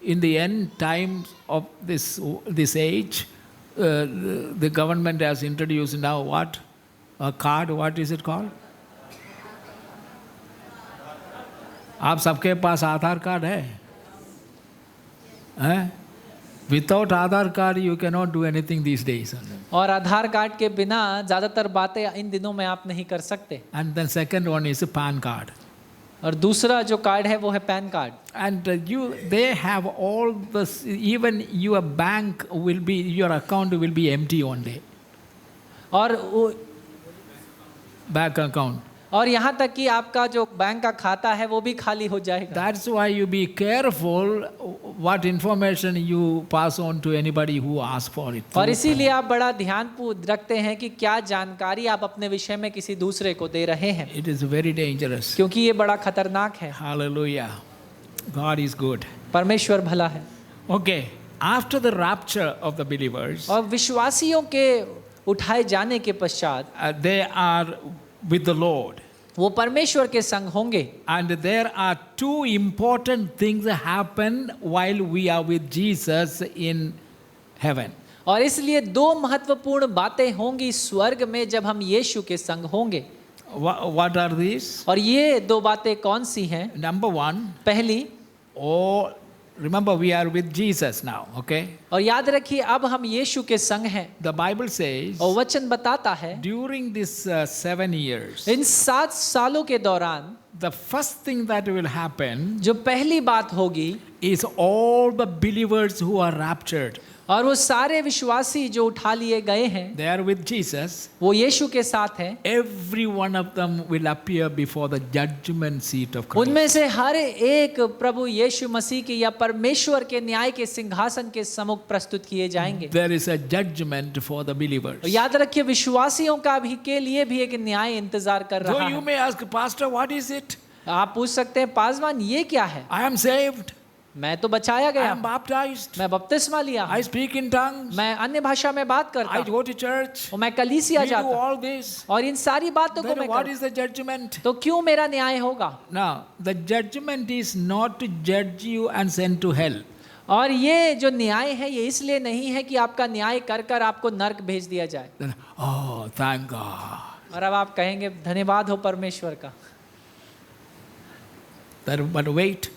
in the end times of this age, the government has introduced now what? A card, what is it called? आप सबके पास आधार कार्ड है? Without Aadhaar card you cannot do anything these days. और आधार card के बिना ज्यादातर बातें इन दिनों में आप नहीं कर सकते। And the second one is a PAN card. और दूसरा जो कार्ड है वो है pan card. And they have all this, even your bank will be, your account will be empty one day. और Bank account. और यहाँ तक कि आपका जो बैंक का खाता है वो भी खाली हो जाएगा। That's why you be careful what information you pass on to anybody who asks for it. और इसीलिए आप बड़ा ध्यान रखते हैं कि क्या जानकारी आप अपने विषय में किसी दूसरे को दे रहे हैं, It is very dangerous. क्योंकि ये बड़ा खतरनाक है। Hallelujah. God is good. परमेश्वर भला है। Okay. After the rapture of the believers, और विश्वासियों के उठाए जाने के पश्चात they are with the Lord. वो परमेश्वर के संग होंगे। And there are two important things that happen while we are with Jesus in heaven. और इसलिए दो महत्वपूर्ण बातें होंगी स्वर्ग में जब हम यीशु के संग होंगे। What are these? और ये दो बातें कौन सी हैं? Number one, पहली, remember we are with Jesus now, okay? और याद रखिए अब हम यीशु के संग हैं। The Bible says और वचन बताता है during this 7 years, इन 7 सालों के दौरान the first thing that will happen जो पहली बात होगी is all the believers who are raptured. और वो सारे विश्वासी जो उठा लिए गए हैं They are with Jesus. वो यीशु के साथ हैं। Every one of them will appear before the judgment seat of Christ. उनमें से हर एक प्रभु यीशु मसीह के या परमेश्वर के न्याय के सिंहासन के सम्मुख प्रस्तुत किए जाएंगे। There is a judgment for the believers. और याद रखिए विश्वासियों का भी के लिए भी एक न्याय इंतजार कर So रहा you है। may ask, Pastor, what is it? आप पूछ सकते हैं पासवान ये क्या है? I am saved. मैं तो बचाया I गया, am baptized. मैं बपतिस्मा लिया, I speak in tongues. मैं अन्य भाषा में बात करता I हूँ, go to church. और मैं कलीसिया We do जाता हूँ, all this. और इन सारी बातों को Then मैं what करता is the judgment? हूँ। तो क्यों मेरा न्याय होगा? Now, the judgment is not to judge you and send to hell. और ये जो न्याय है ये इसलिए नहीं है कि आपका न्याय कर कर आपको नर्क भेज दिया जाए। Then, oh, thank God. और अब आप कहेंगे धन्यवाद हो परमेश्वर का। But wait.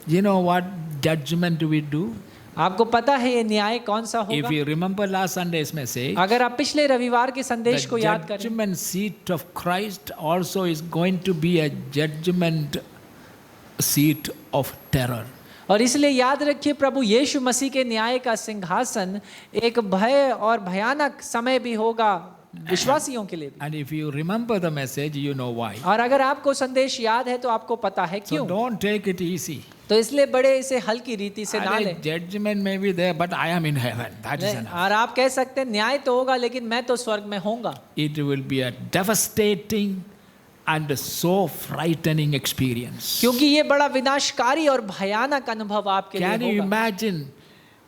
You know what judgment we do? आपको पता है ये न्याय कौन सा If होगा? you remember last Sunday's message, अगर आप पिछले रविवार के संदेश को the याद करें, judgment seat of Christ also is going to be a judgment seat of terror. और इसलिए याद रखिए प्रभु यीशु मसीह के न्याय का सिंहासन एक भय और भयानक समय भी होगा विश्वासियों के लिए भी। And if you remember the message, you know why. और अगर आपको संदेश याद है तो आपको पता है So क्यों। don't take it easy. तो इसलिए बड़े इसे हल्की रीति से ना लें। Judgment may be there, but I am in heaven. That is enough. और आप कह सकते हैं न्याय तो होगा लेकिन मैं तो स्वर्ग में होऊंगा। It will be a devastating and so frightening experience. क्योंकि ये बड़ा विनाशकारी और भयानक अनुभव आपके Can लिए you होगा। imagine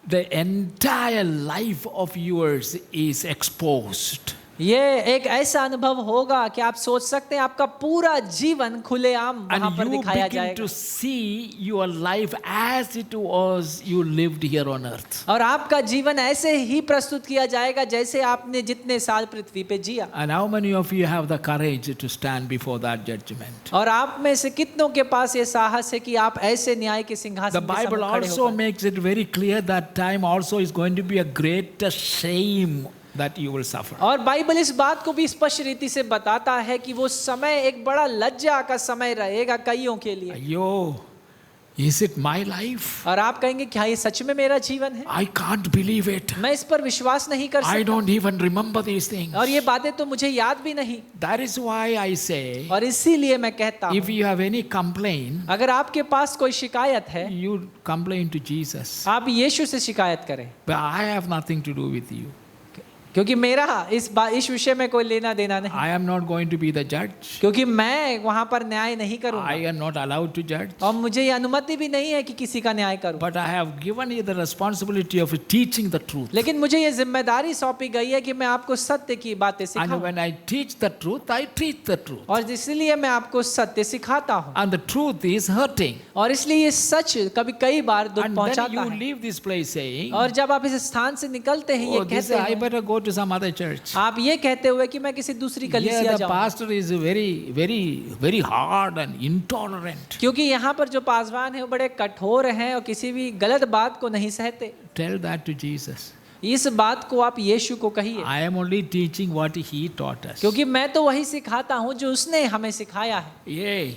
the entire life of yours is exposed? ये एक ऐसा अनुभव होगा कि आप सोच सकते हैं आपका पूरा जीवन खुलेआम वहां And पर you दिखाया begin जाएगा to see your life as it was you lived here on earth. और आपका जीवन ऐसे ही प्रस्तुत किया जाएगा जैसे आपने जितने साल पृथ्वी पे जिया। And how many of you have the courage to stand before that judgment? और आप में से कितनों के पास ये साहस है कि आप ऐसे न्याय के The सिंहासन के Bible सम्मुख खड़े also होकर। makes it very clear that time also is going to be a greater shame that you will suffer. और बाइबल इस बात को भी स्पष्ट रीति से बताता है कि वो समय एक बड़ा लज्जा का समय रहेगा कईयों के लिए। Yo, is it my life? और आप कहेंगे क्या ये सच में मेरा जीवन है? I can't believe it. मैं इस पर विश्वास नहीं कर I सकता don't even remember these things. और ये बातें तो मुझे याद भी नहीं। That is why I say, और इसीलिए मैं कहता if हूँ you have any complaint, अगर आपके पास कोई शिकायत है you complain to Jesus. आप यीशु से शिकायत करें, But I have nothing to do with you. क्योंकि मेरा इस विषय में कोई लेना देना नहीं, I am not going to be the judge. क्योंकि मैं वहां पर न्याय नहीं I करूंगा am not allowed to judge. और मुझे ये अनुमति भी नहीं है कि किसी का न्याय करूं। But I have given you the responsibility of teaching the truth. लेकिन मुझे ये जिम्मेदारी सौंपी गई है कि मैं आपको सत्य की बातें And सिखाऊं when I teach the truth, I teach the truth. और इसलिए मैं आपको सत्य सिखाता हूं And the truth is hurting. और इसलिए ये सच कई बार दुख And then पहुंचाता you है। leave this place saying, और जब आप इस स्थान से निकलते हैं ये oh, this, कहते I हैं, better go to some other church. आप ये कहते हुए कि मैं किसी दूसरी Here कलीसिया the जाऊं, pastor is very, very, very hard and intolerant. क्योंकि यहाँ पर जो पासवान है वो बड़े कठोर हैं और किसी भी गलत बात को नहीं सहते। Tell that to Jesus. इस बात को आप यीशु को कहिए, I am only teaching what he taught us. क्योंकि मैं तो वही सिखाता हूँ जो उसने हमें सिखाया है। Yay.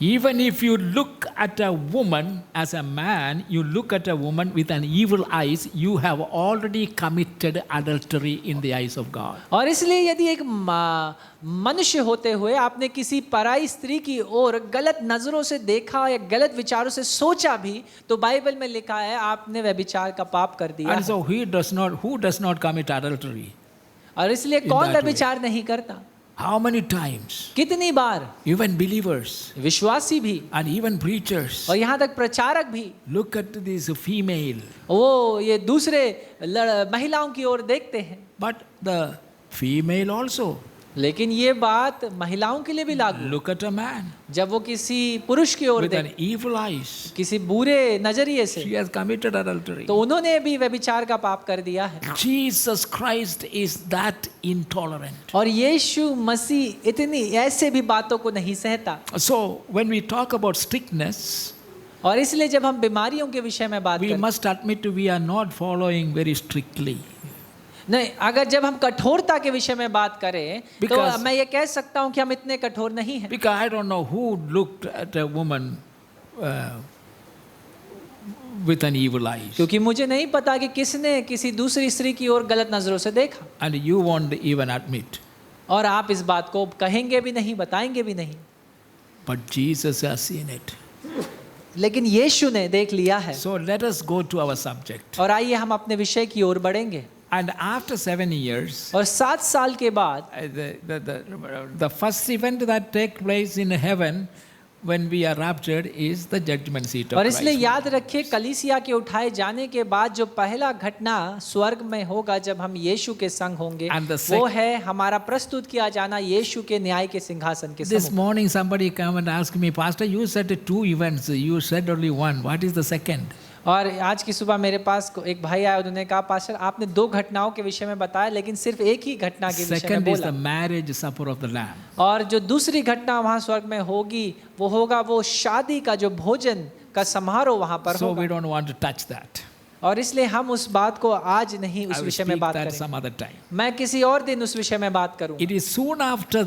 Even if you look at a woman as a man, you look at a woman with an evil eyes, you have already committed adultery in the eyes of God. और इसलिए यदि एक मनुष्य होते हुए आपने किसी पराई स्त्री की ओर गलत नजरों से देखा या गलत विचारों से सोचा भी, तो बाइबल में लिखा है आपने व्यभिचार का पाप कर दिया And so who does not commit adultery? और इसलिए in कौन that way. व्यभिचार नहीं करता? How many times? कितनी बार Even believers विश्वासी भी and even preachers और यहाँ तक प्रचारक भी look at this female, वो ये दूसरे महिलाओं की ओर देखते हैं, but the female also लेकिन ये बात महिलाओं के लिए भी लागू। look at a man जब वो किसी पुरुष की ओर with an देखते, evil eyes. किसी बुरे नजरिए से, She has committed adultery. तो उन्होंने भी व्यभिचार का पाप कर दिया है। Jesus Christ is that intolerant. और यीशु मसीह इतनी ऐसे भी बातों को नहीं सहता। So when we talk about strictness, और इसलिए जब हम बीमारियों के विषय में बात we करते must admit we are not following very strictly. नहीं, अगर जब हम कठोरता के विषय में बात करें तो Because- मैं ये कह सकता हूँ कि हम इतने कठोर नहीं हैं, Because I don't know who looked at a woman with an evil eyes. क्योंकि मुझे नहीं पता कि किसने किसी दूसरी स्त्री की ओर गलत नजरों से देखा। And you won't even admit. और आप इस बात को कहेंगे भी नहीं, बताएंगे भी नहीं, But Jesus has seen it. लेकिन यीशु ने देख लिया है। So let us go to our subject. और आइए हम अपने विषय की ओर बढ़ेंगे। And after 7 years, और 7 साल के बाद the first event that takes place in heaven when we are raptured is the judgment seat of और इसलिए Christ. याद रखिए कलीसिया के उठाए जाने के बाद जो पहला घटना स्वर्ग में होगा जब हम यीशु के संग होंगे, And the वो है हमारा प्रस्तुत किया जाना यीशु के न्याय के सिंहासन के This सम्मुख। morning somebody come and asked me, Pastor, you said 2 events, you said only one. What is the second? और आज की सुबह मेरे पास एक भाई आया, उन्होंने कहा पास्टर आपने 2 घटनाओं के विषय में बताया लेकिन सिर्फ एक ही घटना के विषय में Second is बोला। the marriage supper of the Lamb. और जो दूसरी घटना वहाँ स्वर्ग में होगी वो होगा वो शादी का जो भोजन का समारोह वहाँ पर So we होगा। don't want to touch that. और इसलिए हम उस बात को आज नहीं I उस will विषय में speak बात that करें, some other time. मैं किसी और दिन उस विषय में बात करूँ। It is soon after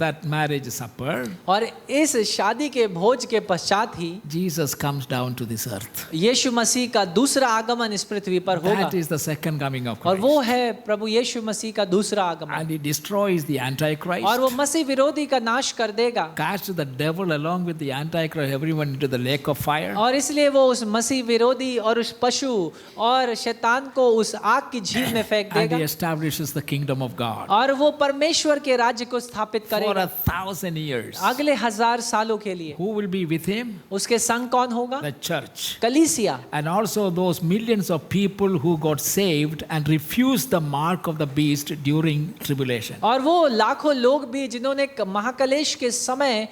that marriage supper, और इस शादी के भोज के पश्चात ही Jesus comes down to this earth. यीशु मसीह का दूसरा आगमन इस पृथ्वी पर होगा। That is the second coming of और Christ. वो है प्रभु यीशु मसीह का दूसरा आगमन। And he destroys the Antichrist. और वो मसीह विरोधी का नाश कर देगा। Cast the devil along with the Antichrist, everyone into the lake of fire. और इसलिए वो उस मसीह विरोधी और उस पशु और शैतान को उस आग की झील में फेंक and he देगा establishes the kingdom of God और वो परमेश्वर के राज्य को स्थापित for करेगा 1,000 years. अगले 1000 सालों के लिए। Who will be with him? उसके संग कौन होगा? The church. कलीसिया। And also those millions of people who got saved and refused the mark of the beast during tribulation. और वो लाखों लोग भी जिन्होंने महाकलेश के समय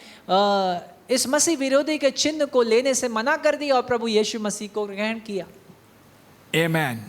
इस मसीह विरोधी के चिन्ह को लेने से मना कर दिया और प्रभु यीशु मसीह को ग्रहण किया। Amen.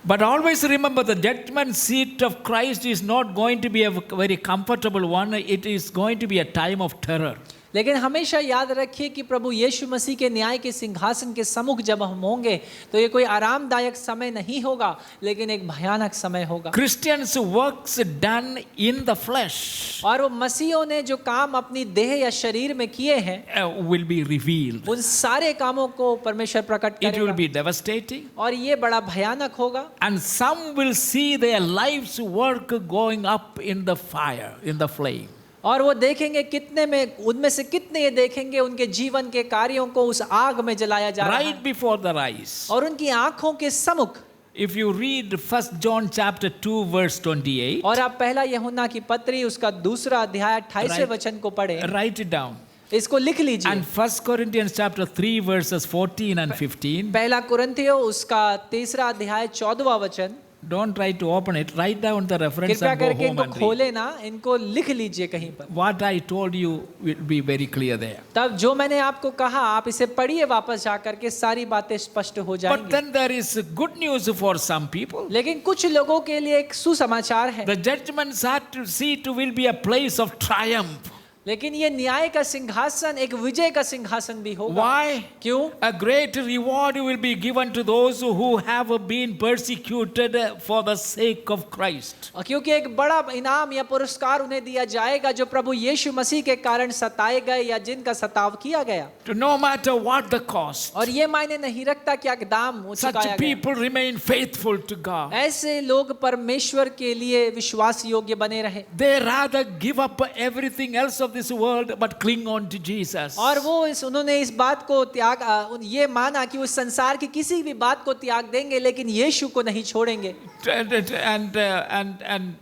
But always remember, the judgment seat of Christ is not going to be a very comfortable one. It is going to be a time of terror. लेकिन हमेशा याद रखिए कि प्रभु यीशु मसीह के न्याय के सिंहासन के सम्मुख जब हम होंगे तो ये कोई आरामदायक समय नहीं होगा, लेकिन एक भयानक समय होगा। Christians' works done in the flesh और वो मसीहों ने जो काम अपनी देह या शरीर में किए हैं will be revealed. उन सारे कामों को परमेश्वर प्रकट It will करेगा be devastating. और ये बड़ा भयानक होगा। And some will see their lives' work going up in the fire, in the flame. और वो देखेंगे कितने में उनमें से कितने ये देखेंगे उनके जीवन के कार्यों को उस आग में जलाया जा रहा Right है before their eyes. और उनकी आंखों के सम्मुख। If you read 1 John chapter 2 verse 28, और आप पहला यूहन्ना की पत्री उसका दूसरा अध्याय 28वें Right. वचन को पढ़ें, write it down. इसको लिख लीजिए। And 1 Corinthians chapter 3 verses 14 and 15. पहला कुरिन्थियों उसका तीसरा अध्याय 14वां वचन। Don't try to open it. Write down the reference कृपया and go करके home इनको and read. खोले ना, इनको लिख लीजिए कहीं पर। What I told you will be very clear there. तब जो मैंने आपको कहा आप इसे पढ़िए वापस जाकर के, सारी बातें स्पष्ट हो But जाएंगी। then there is good news for some people. लेकिन कुछ लोगों के लिए एक सुसमाचार है। The judgment seat will be a place of triumph. लेकिन ये न्याय का सिंहासन एक विजय का सिंहासन भी होगा। Why? क्यों? A great reward will be given to those who have been persecuted for the sake of Christ. क्योंकि एक बड़ा इनाम या पुरस्कार उन्हें दिया जाएगा जो प्रभु यीशु मसीह के कारण सताए गए या जिनका सताव किया गया। No matter what the cost, और ये मायने नहीं रखता क्या दाम चुकाया such गया। people remain faithful to God. ऐसे लोग परमेश्वर के लिए विश्वास योग्य बने रहे They rather give up everything else of this world but cling on to Jesus. और वो उन्होंने इस बात को त्याग ये माना कि उस संसार की किसी भी बात को त्याग देंगे लेकिन यीशु को नहीं छोड़ेंगे। And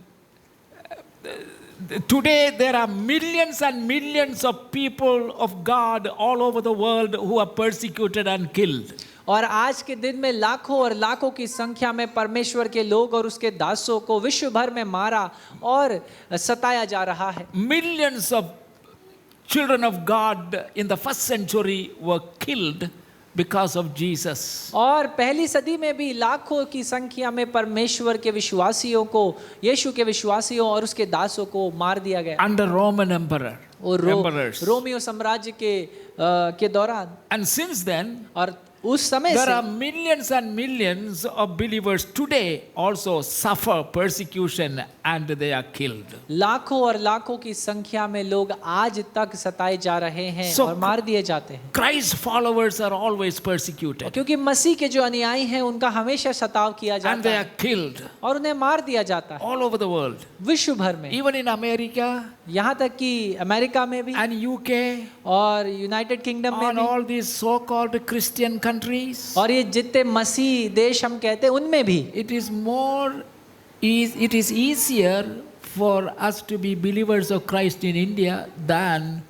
today there are millions and millions of people of God all over the world who are persecuted and killed. और आज के दिन में लाखों और लाखों की संख्या में परमेश्वर के लोग और उसके दासों को विश्व भर में मारा और सताया जा रहा है। Millions of children of God in the first century were killed because of Jesus. और पहली सदी में भी लाखों की संख्या में परमेश्वर के विश्वासियों को, यीशु के विश्वासियों और उसके दासों को मार दिया गया Under Roman emperors. रोमियो साम्राज्य के दौरान। And since then, और उस समय there से are millions and millions of believers today also suffer persecution and they are killed. लाखों और लाखों की संख्या में लोग आज तक सताए जा रहे हैं So, और मार दिए जाते हैं। Christ's followers are always persecuted क्योंकि मसीह के जो अनुयायी हैं उनका हमेशा सताव किया and जाता they है are killed और उन्हें मार दिया जाता है all over the world. विश्व भर में, Even in America यहाँ तक कि अमेरिका में भी and UK और यूनाइटेड किंगडम में and भी all these so-called Christian countries. और ये जितने मसीह देश हम कहते हैं उनमें भी It is easier for us to be believers of Christ in India than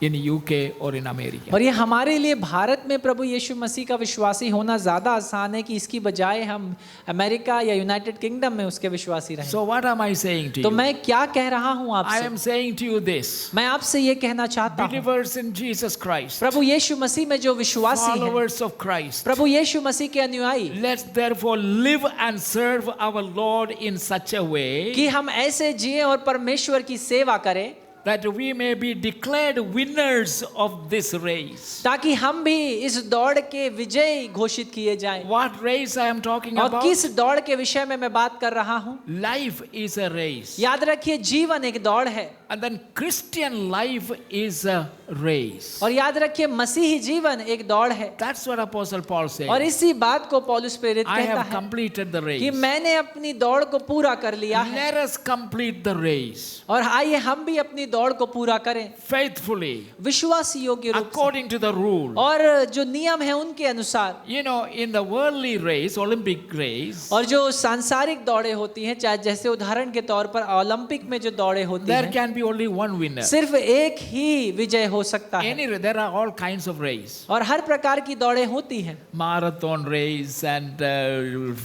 in UK or in America. और ये हमारे लिए भारत में प्रभु यीशु मसीह का विश्वासी होना ज़्यादा आसान है कि इसकी बजाय हम अमेरिका या यूनाइटेड किंगडम में उसके विश्वासी रहें। So what am I saying to तो you? मैं क्या कह रहा हूँ I आपसे? am saying to you this. मैं आपसे ये कहना चाहता हूँ, Believers in Jesus Christ, प्रभु यीशु मसीह में जो विश्वासी हैं, followers of Christ, प्रभु यीशु मसीह के अनुयायी, let's therefore live and serve our Lord in such a way कि हम ऐसे जिए और परमेश्वर की सेवा करें that we may be declared winners of this race. ताकि हम भी इस दौड़ के विजयी घोषित किए जाएं। What race I am talking और about? किस दौड़ के विषय में मैं बात कर रहा हूँ? Life is a race. याद रखिए जीवन एक दौड़ है And then Christian life is a race. और याद रखिए मसीही जीवन एक दौड़ है। That's what Apostle Paul said. और इसी बात को पौलुस प्रेरित I कहता have है completed the कि race. मैंने अपनी दौड़ को पूरा कर लिया है Let us complete the race. और आइए हम भी अपनी दौड़ को पूरा करें faithfully, विश्वास योग्य रूप से according to the rule. और जो नियम है उनके अनुसार। You know, in the worldly race, Olympic race, और जो सांसारिक दौड़े होती हैं, चाहे जैसे उदाहरण के तौर पर ओलंपिक में जो दौड़े होती there हैं, can be only one winner. सिर्फ एक ही विजय हो सकता है। Anyway, there are all kinds of race. और हर प्रकार की दौड़े होती हैं, Marathon race and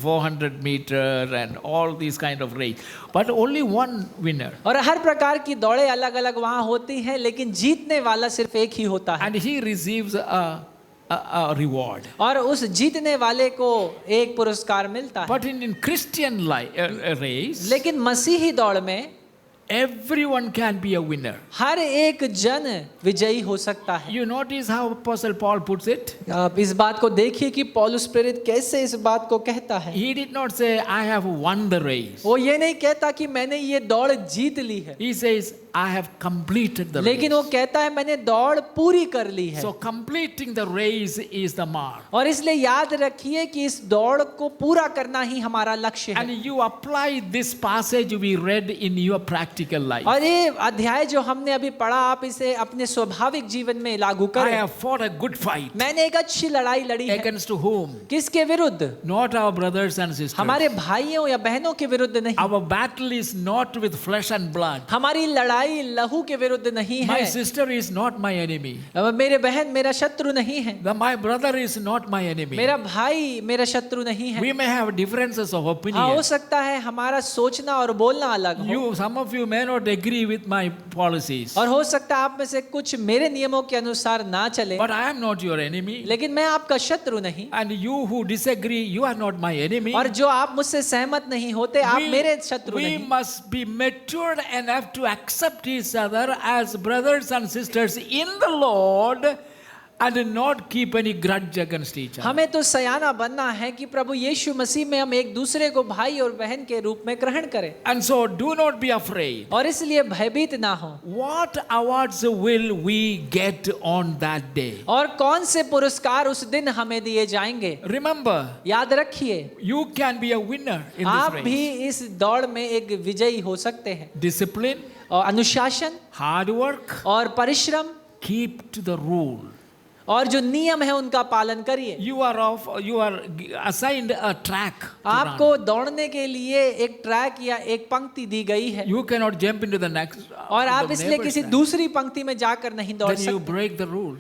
400 meter and all these kind of race. But only one winner. और हर प्रकार की दौड़े अलग अलग वहाँ होती हैं, लेकिन जीतने वाला सिर्फ एक ही होता है। And he receives a reward. और उस जीतने वाले को एक पुरस्कार मिलता है। But in Christian race, लेकिन मसीही दौड़ में everyone can be a winner. हर एक जन विजयी हो सकता है। You notice how Apostle Paul puts it? आप इस बात को देखिए कि पौलुस प्रेरित कैसे इस बात को कहता है। He did not say, I have won the race. वो ये नहीं कहता कि मैंने ये दौड़ जीत ली है, He says, I have completed the लेकिन race. वो कहता है मैंने दौड़ पूरी कर ली है। So completing the race is the mark. और इसलिए याद रखिए कि इस दौड़ को पूरा करना ही हमारा लक्ष्य And है। you apply this passage we read in your practical life. और ये अध्याय जो हमने अभी पढ़ा, आप इसे अपने स्वाभाविक जीवन में लागू I करें। have fought a good fight. मैंने एक अच्छी लड़ाई लड़ी है। Against whom? किसके विरुद्ध? Not our brothers and sisters. हमारे भाइयों या बहनों के विरुद्ध नहीं। Our battle is not with flesh and blood. हमारी लड़ाई लहू के विरुद्ध नहीं My है। sister is not my enemy. मेरे बहन मेरा शत्रु नहीं है। My brother is not my enemy. मेरा भाई मेरा शत्रु नहीं है। We may have differences of हाँ, opinion. हो सकता है हमारा सोचना और बोलना अलग हो। Some of you may not agree with my policies. और हो सकता है आप में से कुछ मेरे नियमों के अनुसार ना चले, But I am not your enemy. लेकिन मैं आपका शत्रु नहीं। And you who disagree, you are not my enemy. और जो आप मुझसे सहमत नहीं होते, आप मेरे शत्रु we नहीं। must be matured enough to accept each other as brothers and sisters in the Lord and not keep any grudge against each other. हमें तो सयाना बनना है कि प्रभु यीशु मसीह में हम एक दूसरे को भाई और बहन के रूप में ग्रहण करें। And so do not be afraid. और इसलिए भयभीत ना हो। What awards will we get on that day? और कौन से पुरस्कार उस दिन हमें दिए जाएंगे? Remember, याद रखिए, you can be a winner in आप this भी race. इस दौड़ में एक विजयी हो सकते हैं। Discipline, और अनुशासन hard work, और परिश्रम keep to the rule. और जो नियम है उनका पालन करिए। You are assigned a track. to आपको run. दौड़ने के लिए एक ट्रैक या एक पंक्ति दी गई है, You cannot jump into the next. और the आप इसलिए neighbor's किसी track. दूसरी पंक्ति में जाकर नहीं दौड़ Then you सकते, break the rule.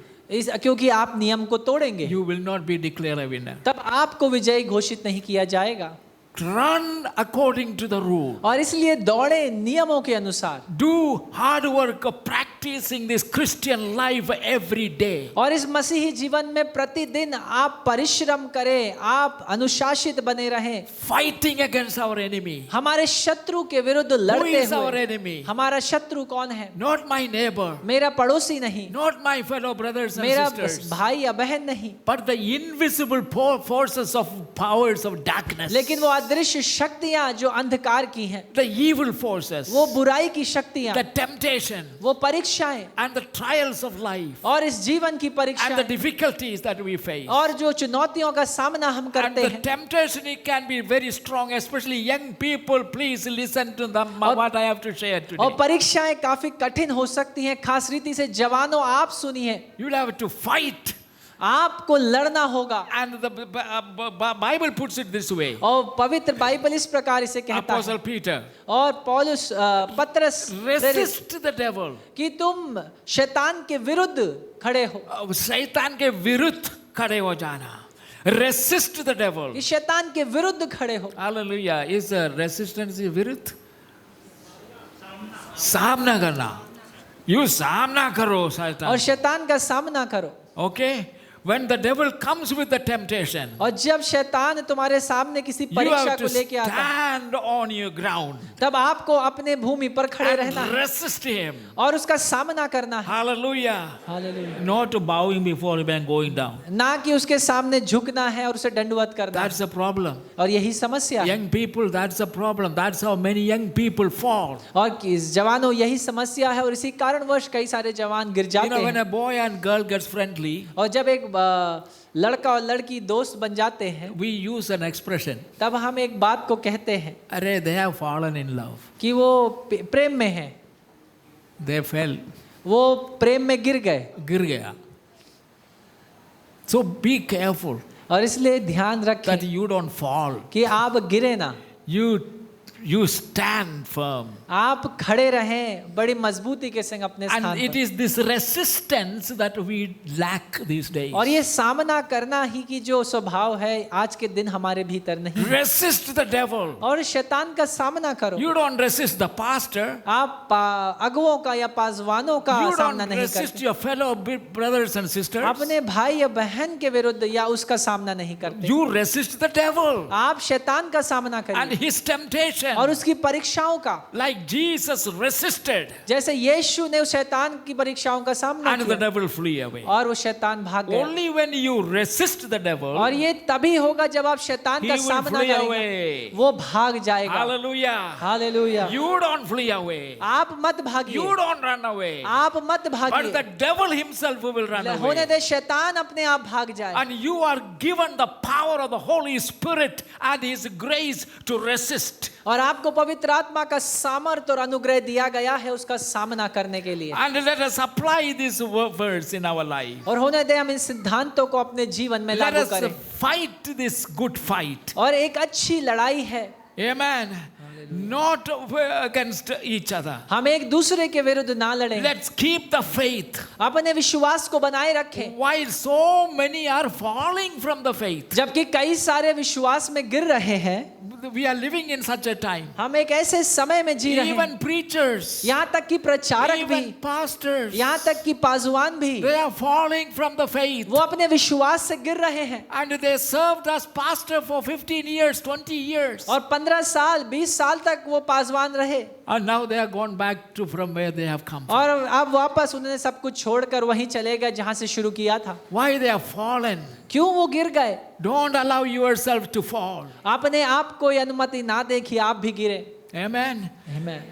क्योंकि आप नियम को तोड़ेंगे, You will not be declared a winner. तब आपको विजयी घोषित नहीं किया जाएगा। Run according to the rule. और इसलिए दौड़े नियमों के अनुसार। Do hard work of practicing this Christian life every day. और इस मसीही जीवन में प्रतिदिन आप परिश्रम करें, आप अनुशासित बने रहें। Fighting against our enemy. हमारे शत्रु के विरुद्ध लड़ते is our हुए। enemy? हमारा शत्रु कौन है? Not my neighbor. मेरा पड़ोसी नहीं, Not my fellow brothers and मेरा sisters. भाई या बहन नहीं, But the invisible forces of powers of darkness. लेकिन वो अदृश्य शक्तियां जो अंधकार की हैं, The evil forces. वो बुराई की शक्तियां, The temptation. वो परीक्षाएं And the trials of life. और इस जीवन की And the परीक्षाएं difficulties that we face. और जो चुनौतियों का सामना हम And करते the हैं। temptation it can be very strong, especially young people. Please listen to them, what I have to share today. और परीक्षाएं काफी कठिन हो सकती हैं, खास रीति से जवानों आप सुनिए, You'll have to fight. आपको लड़ना होगा। And the Bible puts it this way. और पवित्र बाइबल इस प्रकार इसे कहता है, Apostle Peter, और पौलुस पत्रस resist the devil. कि तुम शैतान के विरुद्ध खड़े हो, शैतान के विरुद्ध खड़े हो जाना. Resist the devil. कि शैतान के विरुद्ध खड़े हो। Hallelujah. Is resistance विरुद्ध? सामना करना. You सामना करो और शैतान. शैतान का सामना करो। Okay? When the devil comes with the temptation, और जब शैतान तुम्हारे सामने किसी you परीक्षा have को to लेके आता है, stand on your ground तब आपको अपने भूमि पर खड़े रहना and है resist him. और उसका सामना करना है। Hallelujah. Hallelujah. Not bowing before him and going down. ना कि उसके सामने झुकना है और उसे दंडवत करना है। That's the problem. और यही समस्या है। Young people, that's the problem. That's how many young people fall. और जवानों यही समस्या है और इसी कारणवश कई सारे जवान गिर You जाते know, when हैं। a boy and girl gets friendly, और जब एक लड़का और लड़की दोस्त बन जाते हैं, we use an expression. तब हम एक बात को कहते हैं अरे, they have fallen in love. कि वो प्रेम में है। they fell, वो प्रेम में गिर गए। गिर गया. So be careful और इसलिए ध्यान that रखें you don't fall. कि आप गिरे ना, You stand firm. आप खड़े रहें बड़ी मजबूती के संग अपने स्थान And it पर। is this resistance that we lack these days. और ये सामना करना ही की जो स्वभाव है आज के दिन हमारे भीतर नहीं है। Resist the devil. और शैतान का सामना करो। You don't resist the pastor. आप अगुओं का या पासवानों का You सामना don't नहीं resist करते। your fellow brothers and sisters. अपने भाई या बहन के विरुद्ध या उसका सामना नहीं करते। You resist the devil आप शैतान का सामना and करिए his temptation. और उसकी परीक्षाओं का, Like Jesus resisted जैसे यीशु ने उस शैतान की परीक्षाओं का सामना and the किया devil flee away. और वो शैतान भाग गया। Only when you resist the devil, और ये तभी होगा जब आप शैतान he का will सामना flee करेंगे, away. वो भाग जाएगा। Hallelujah. Hallelujah. You don't flee away. आप मत भागिए, You don't run away. आप मत But the भागिए, devil himself will run होने away. दे शैतान अपने आप भाग जाए। And you are given the power of the Holy Spirit and His grace to resist. और आपको पवित्र आत्मा का सामर्थ और अनुग्रह दिया गया है उसका सामना करने के लिए। And let us apply these words in our life. और होने दे हम इन सिद्धांतों को अपने जीवन में Let लागू us करें। fight this good fight. और एक अच्छी लड़ाई है, Amen. Not against each other. हम एक दूसरे के विरुद्ध ना लड़ें, Let's keep the faith. अपने विश्वास को बनाए रखें। While so many are falling from the faith, जबकि कई सारे विश्वास में गिर रहे हैं, we are living in such a time. हम एक ऐसे समय में जी रहे हैं, Even preachers, यहाँ तक कि प्रचारक भी, even pastors, यहाँ तक कि पासवान भी, they are falling from the faith. वो अपने विश्वास से गिर रहे हैं। And they served as pastor for 15 years, 20 years. और 15 साल 20 साल तक वो पासवान रहे And now they are gone back to from where they have come from. और अब वापस उन्होंने सब कुछ छोड़कर वहीं चले गए जहां से शुरू किया था। Why they have fallen? क्यों वो गिर गए? Don't allow yourself to fall. आपने आप को ये अनुमति ना देखी, आप भी गिरे। Amen. Amen.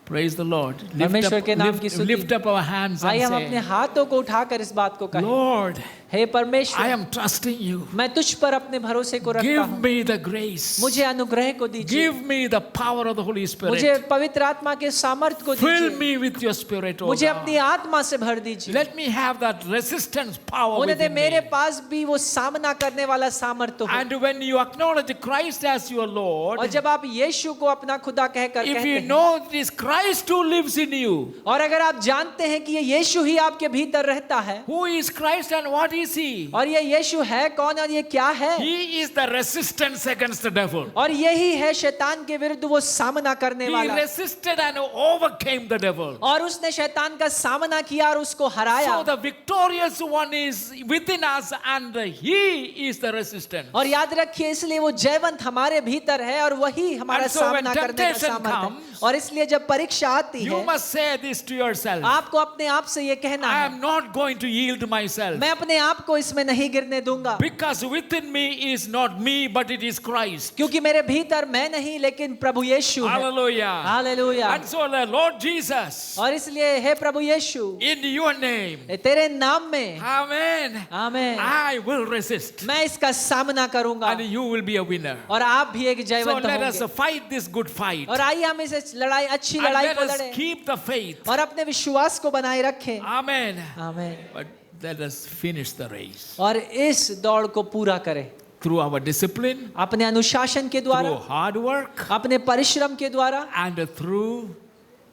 Praise the Lord. परमेश्वर के नाम की स्तुति। Lift up our hands आइए and हम अपने say, हाथों को उठाकर इस बात को कहें, Lord, हे परमेश्वर, I am trusting you. मैं तुझ पर अपने भरोसे को रखता Give हूँ। me the grace. मुझे अनुग्रह को दीजिए, Give me the power of the Holy मुझे Spirit. पवित्र आत्मा के सामर्थ को Fill दीजिए, me with your spirit, O मुझे God. अपनी आत्मा से भर दीजिए। Let me have that resistance power होने दे within मेरे me. पास भी वो सामना करने वाला सामर्थ हो। And when you acknowledge Christ as your Lord, और जब आप यीशु को अपना खुदा कहकर if कहते you हैं, know it is Christ who lives in you, और अगर आप जानते हैं कि ये यीशु ही आपके भीतर रहता है, who is Christ and what is He? और ये यीशु है कौन और ये क्या है, He is the resistance against the devil. और यही है शैतान के विरुद्ध वो सामना करने He वाला, resisted and overcame the devil. और उसने शैतान का सामना किया और उसको हराया। So the victorious one is within us and He is the resistance. और याद रखिए, इसलिए वो जयवंत हमारे भीतर है और वही हमारा And so when सामना करने का temptation सामर्थ है। comes, और इसलिए जब परीक्षा आती You है, must say this to yourself. आपको अपने आप से ये कहना I है, am not going to yield myself. मैं अपने आप को इसमें नहीं गिरने दूंगा, Because within me is not me, but it is Christ. क्योंकि मेरे भीतर मैं नहीं लेकिन प्रभु यीशु है। Hallelujah. Hallelujah. And so, Lord Jesus, और इसलिए हे प्रभु यीशु, in your name, तेरे नाम में, Amen, आमीन, I will resist. मैं इसका सामना करूंगा And you will be a winner. और आप भी एक So जयवंत let us होंगे। fight this good fight. और आइए हम इस लड़ाई, अच्छी And लड़ाई let को us लड़ें keep the faith. और अपने विश्वास को बनाए रखें। Amen. आमीन। But let us finish the race और इस दौड़ को पूरा करें through our discipline, अपने अनुशासन के द्वारा, through hard work, अपने परिश्रम के द्वारा and through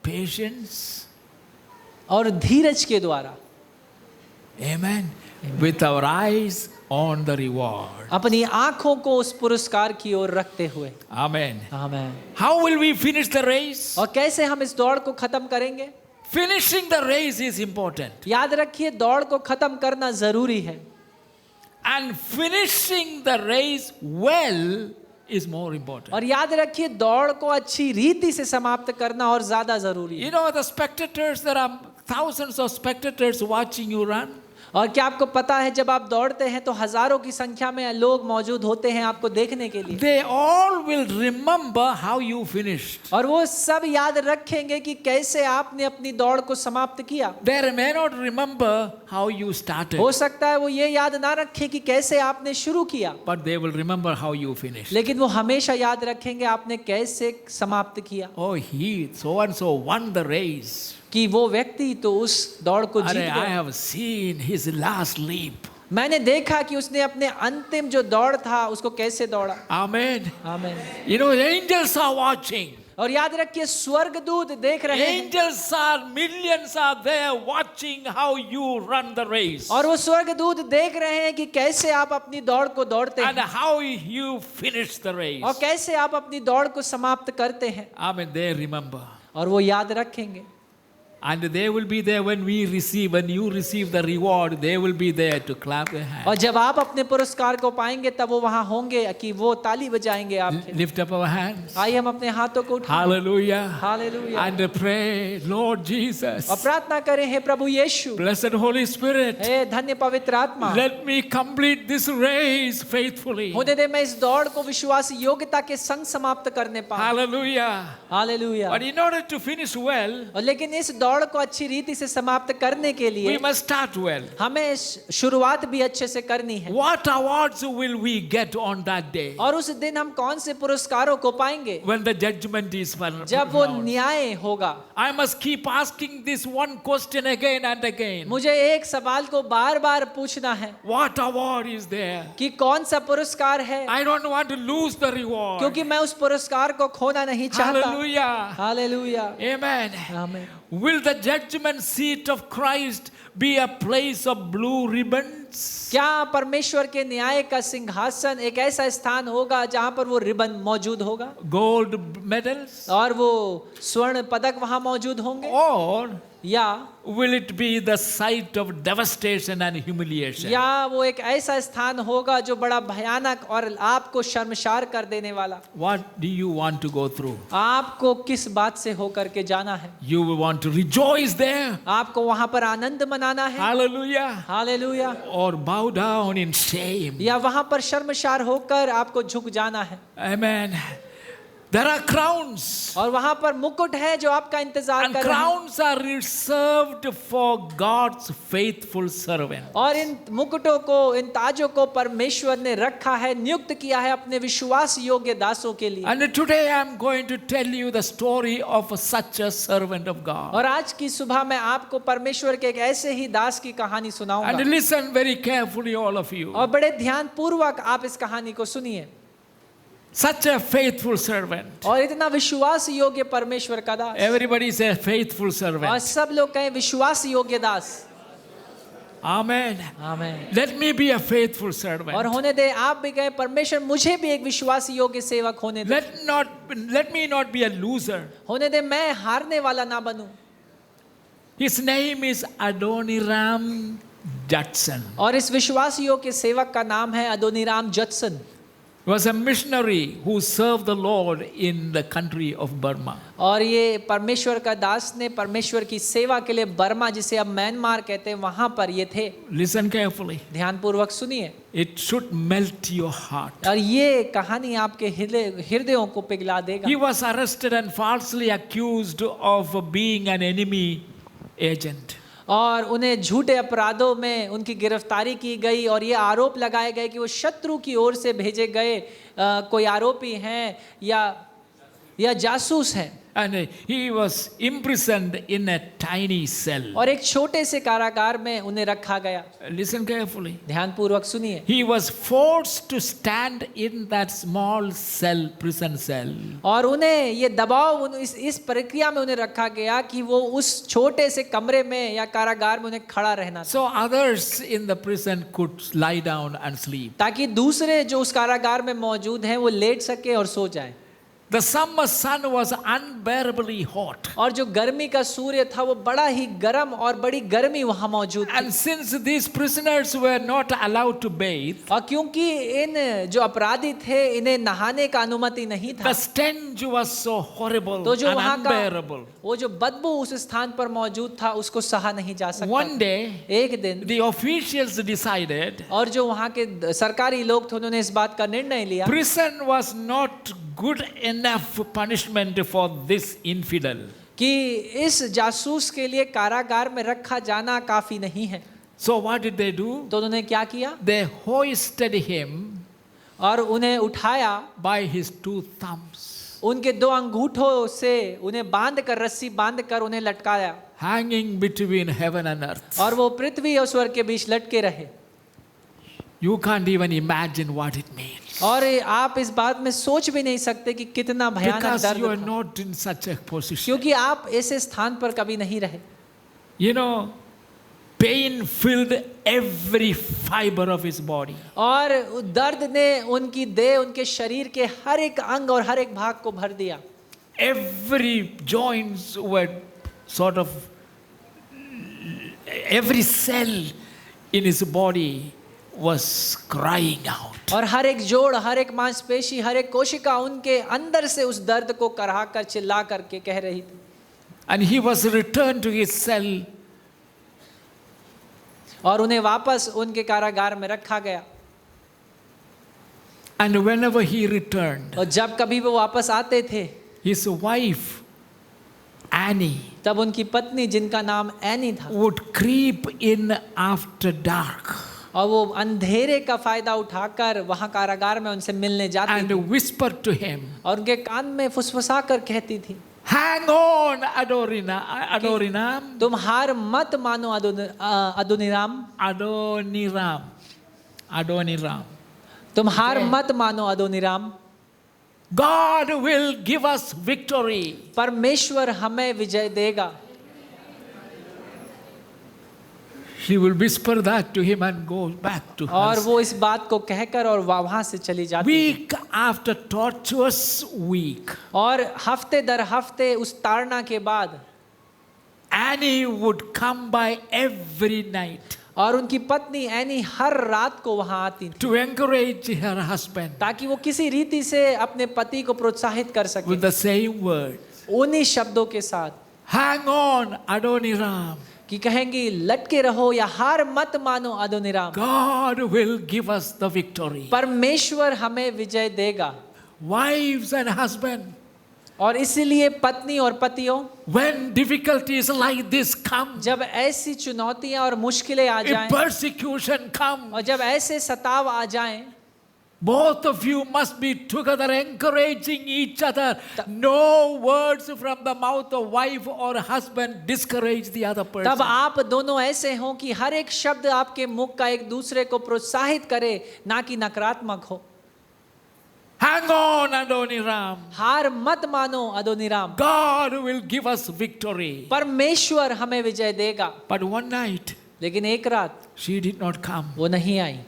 patience. और धीरज के द्वारा, Amen. With our eyes on the reward. अपनी आंखों को उस पुरस्कार की ओर रखते हुए। Amen. आमीन। How will we finish the race? और कैसे हम इस दौड़ को खत्म करेंगे? Finishing the race is important. याद रखिए, दौड़ को खत्म करना जरूरी है And finishing the race well is more important. और याद रखिए, दौड़ को अच्छी रीति से समाप्त करना और ज्यादा जरूरी है। You know, the spectators, there are thousands of spectators watching you run. और क्या आपको पता है, जब आप दौड़ते हैं तो हजारों की संख्या में लोग मौजूद होते हैं आपको देखने के लिए, They all will remember how you finished. और वो सब याद रखेंगे कि कैसे आपने अपनी दौड़ को समाप्त किया। They may not remember how you started, हो सकता है वो ये याद ना रखें कि कैसे आपने शुरू किया, but they will remember how you finished. लेकिन वो हमेशा याद रखेंगे आपने कैसे समाप्त किया। Oh, he so and so won the race. कि वो व्यक्ति तो उस दौड़ को जीत I गया। have seen his last leap. मैंने देखा कि उसने अपने अंतिम जो दौड़ था उसको कैसे दौड़ा। Amen. आमीन। You know, angels are watching. और याद रखिए स्वर्गदूत देख रहे हैं Angels are, millions are there watching how you run the race. और वो स्वर्गदूत देख रहे हैं कि कैसे आप अपनी दौड़ को दौड़ते And हैं how you finish the race. और कैसे आप अपनी दौड़ को समाप्त करते हैं, Amen. They remember. और वो याद रखेंगे। And they will be there when you receive the reward, they will be there to clap their hands. और जब आप अपने पुरस्कार को पाएंगे तब वो वहां होंगे कि वो ताली बजाएंगे आपके। Lift up our hands. आइए हम अपने हाथों को उठाएं। Hallelujah. Hallelujah. And pray, Lord Jesus. और प्रार्थना करें, हे प्रभु यीशु, Blessed Holy Spirit. हे धन्य पवित्र आत्मा, Let me complete this race faithfully. होने दे मैं इस दौड़ को विश्वास योग्यता के संग समाप्त करने पाऊं। Hallelujah. Hallelujah. But in order to finish well, और लेकिन इस दौड़ को अच्छी रीति से समाप्त करने के लिए we must start well. हमें शुरुआत भी अच्छे से करनी है। What awards will we get on that day? और उस दिन हम कौन से पुरस्कारों को पाएंगे When the judgment is जब वो pronounced. न्याय होगा। I must keep asking this one question again and again. मुझे एक सवाल को बार बार पूछना है What award is there? कि कौन सा पुरस्कार है, I don't want to lose the reward. क्योंकि मैं उस पुरस्कार को खोना नहीं चाहता। Hallelujah. हालेलुया। Amen. आमीन। Will the judgment seat of Christ be a place of blue ribbons? क्या परमेश्वर के न्याय का सिंहासन एक ऐसा स्थान होगा जहां पर वो रिबन मौजूद होगा Gold medals? और वो स्वर्ण पदक वहां मौजूद होंगे, Or या will it be the site of devastation and humiliation? या वो एक ऐसा स्थान होगा जो बड़ा भयानक और आपको शर्मसार कर देने वाला। What do you want to go through? आपको किस बात से होकर के जाना है? You will want to rejoice there. आपको वहां पर आनंद मनाना है, Hallelujah. Hallelujah, Or bow down in shame. या वहां पर शर्मसार होकर आपको झुक जाना है। Amen. There are crowns. और वहां पर मुकुट है जो आपका इंतजार And कर रहे हैं, crowns are reserved for God's faithful servant. और इन मुकुटों को, इन ताजों को परमेश्वर ने रखा है, नियुक्त किया है अपने विश्वास योग्य दासों के लिए। And today I am going to tell you the story of such a servant of God. और आज की सुबह मैं आपको परमेश्वर के एक ऐसे ही दास की कहानी And सुनाऊंगा, listen very carefully, all of you. और बड़े ध्यान पूर्वक आप इस कहानी को सुनिए। Such a faithful servant. और इतना विश्वास योग्य परमेश्वर का दास, Everybody say faithful और servant. सब लोग कहें विश्वास योग्य दास। Amen. आमीन। Let me be a faithful और servant. होने दे, आप भी कहें परमेश्वर मुझे भी एक विश्वास योग्य सेवक होने दे। Let me not be a loser. होने दे मैं हारने वाला ना बनूं। His name is Adoniram Judson. और इस विश्वास योग्य सेवक का नाम है Adoniram जटसन। He was a missionary who served the Lord in the country of Burma. और ये परमेश्वर का दास ने परमेश्वर की सेवा के लिए बर्मा, जिसे अब म्यांमार कहते हैं, वहां पर ये थे। Listen carefully. ध्यानपूर्वक सुनिए, It should melt your heart. और ये कहानी आपके हृदयों को पिघला देगा। He was arrested and falsely accused of being an enemy agent. और उन्हें झूठे अपराधों में उनकी गिरफ्तारी की गई और ये आरोप लगाए गए कि वो शत्रु की ओर से भेजे गए कोई आरोपी हैं या जासूस हैं। And he was imprisoned in a tiny cell. और एक छोटे से कारागार में उन्हें रखा गया। Listen carefully. ध्यानपूर्वक सुनिए, He was forced to stand in that small cell, prison cell. और उन्हें ये दबाव इस प्रक्रिया में उन्हें रखा गया कि वो उस छोटे से कमरे में या कारागार में उन्हें खड़ा रहना था, So others in the prison could lie down and sleep. ताकि दूसरे जो उस कारागार में मौजूद हैं वो लेट सके और सो जाए। The summer sun was unbearably hot. और जो गर्मी का सूर्य था वो बड़ा ही गर्म और बड़ी गर्मी वहां मौजूद थी। And since these prisoners were not allowed to bathe, और क्योंकि इन जो अपराधी थे इन्हें नहाने का अनुमति नहीं था, the stench was so horrible तो जो and वहां का unbearable. वो जो बदबू उस स्थान पर मौजूद था उसको सहा नहीं जा सकता। One day, एक दिन the officials decided और जो वहां के सरकारी लोग थे उन्होंने इस बात का निर्णय लिया prison was not good enough punishment for this infidel. कि इस जासूस के लिए कारागार में रखा जाना काफी नहीं है। So what did they do? तो उन्होंने क्या किया, They hoisted him और उन्हें उठाया by his two thumbs. उनके 2 अंगूठों से उन्हें बांध कर, रस्सी बांध कर उन्हें लटकाया, hanging between heaven and earth. और वो पृथ्वी और स्वर्ग के बीच लटके रहे। You can't even imagine what it means. और आप इस बात में सोच भी नहीं सकते कि कितना भयानक Because you are दर्द था, not in such a position. क्योंकि आप ऐसे स्थान पर कभी नहीं रहे। You know, pain filled every fiber of his body. और दर्द ने उनकी देह, उनके शरीर के हर एक अंग और हर एक भाग को भर दिया। Every joints were sort of, every cell in his body was crying out. और हर एक जोड़, हर एक मांसपेशी, हर एक कोशिका उनके अंदर से उस दर्द को कराह कर, चिल्ला करके कह रही थी। And he was returned to his cell. और उन्हें वापस उनके कारागार में रखा गया। And whenever he returned, और जब कभी वो वापस आते थे, his wife, Annie, तब उनकी पत्नी, जिनका नाम एनी था, would creep in after dark और वो अंधेरे का फायदा उठाकर वहां कारागार में उनसे मिलने जाती and थी, whisper to him, और उनके कान में फुसफुसा कर कहती थी, hang on, Adoniram, तुम हार मत मानो अदोनिराम, Adoniram. तुम हार मत मानो अदोनिराम, God will give us victory. परमेश्वर हमें विजय देगा। She will whisper that to him and go back to और her. वो इस बात को कहकर और वहां से चली जाती। Week after tortuous week, और हफ्ते दर हफ्ते उस ताड़ना के बाद Annie would come by every night और उनकी पत्नी एनी हर रात को वहां आती थी, to encourage her husband ताकि वो किसी रीति से अपने पति को प्रोत्साहित कर सके, with the same words. उन्हीं शब्दों के साथ Hang on, Adoniram. कि कहेंगी, लटके रहो या हार मत मानो अदोनिराम, God will give us the victory. परमेश्वर हमें विजय देगा। Wives and husbands, और इसीलिए पत्नी और पतियों, when difficulties like this come, जब ऐसी चुनौतियां और मुश्किलें आ if जाएं, persecution come, और जब ऐसे सताव आ जाएं, both of you must be together encouraging each other. No words from the mouth of wife or husband discourage the other person. तब आप दोनों ऐसे हों कि हर एक शब्द आपके मुख का एक दूसरे को प्रोत्साहित करे, ना कि नकारात्मक हो। Hang on, Adoniram. हार मत मानो अदोनिराम, God will give us victory. परमेश्वर हमें विजय देगा। But one night, लेकिन एक रात she did not come. वो नहीं आई,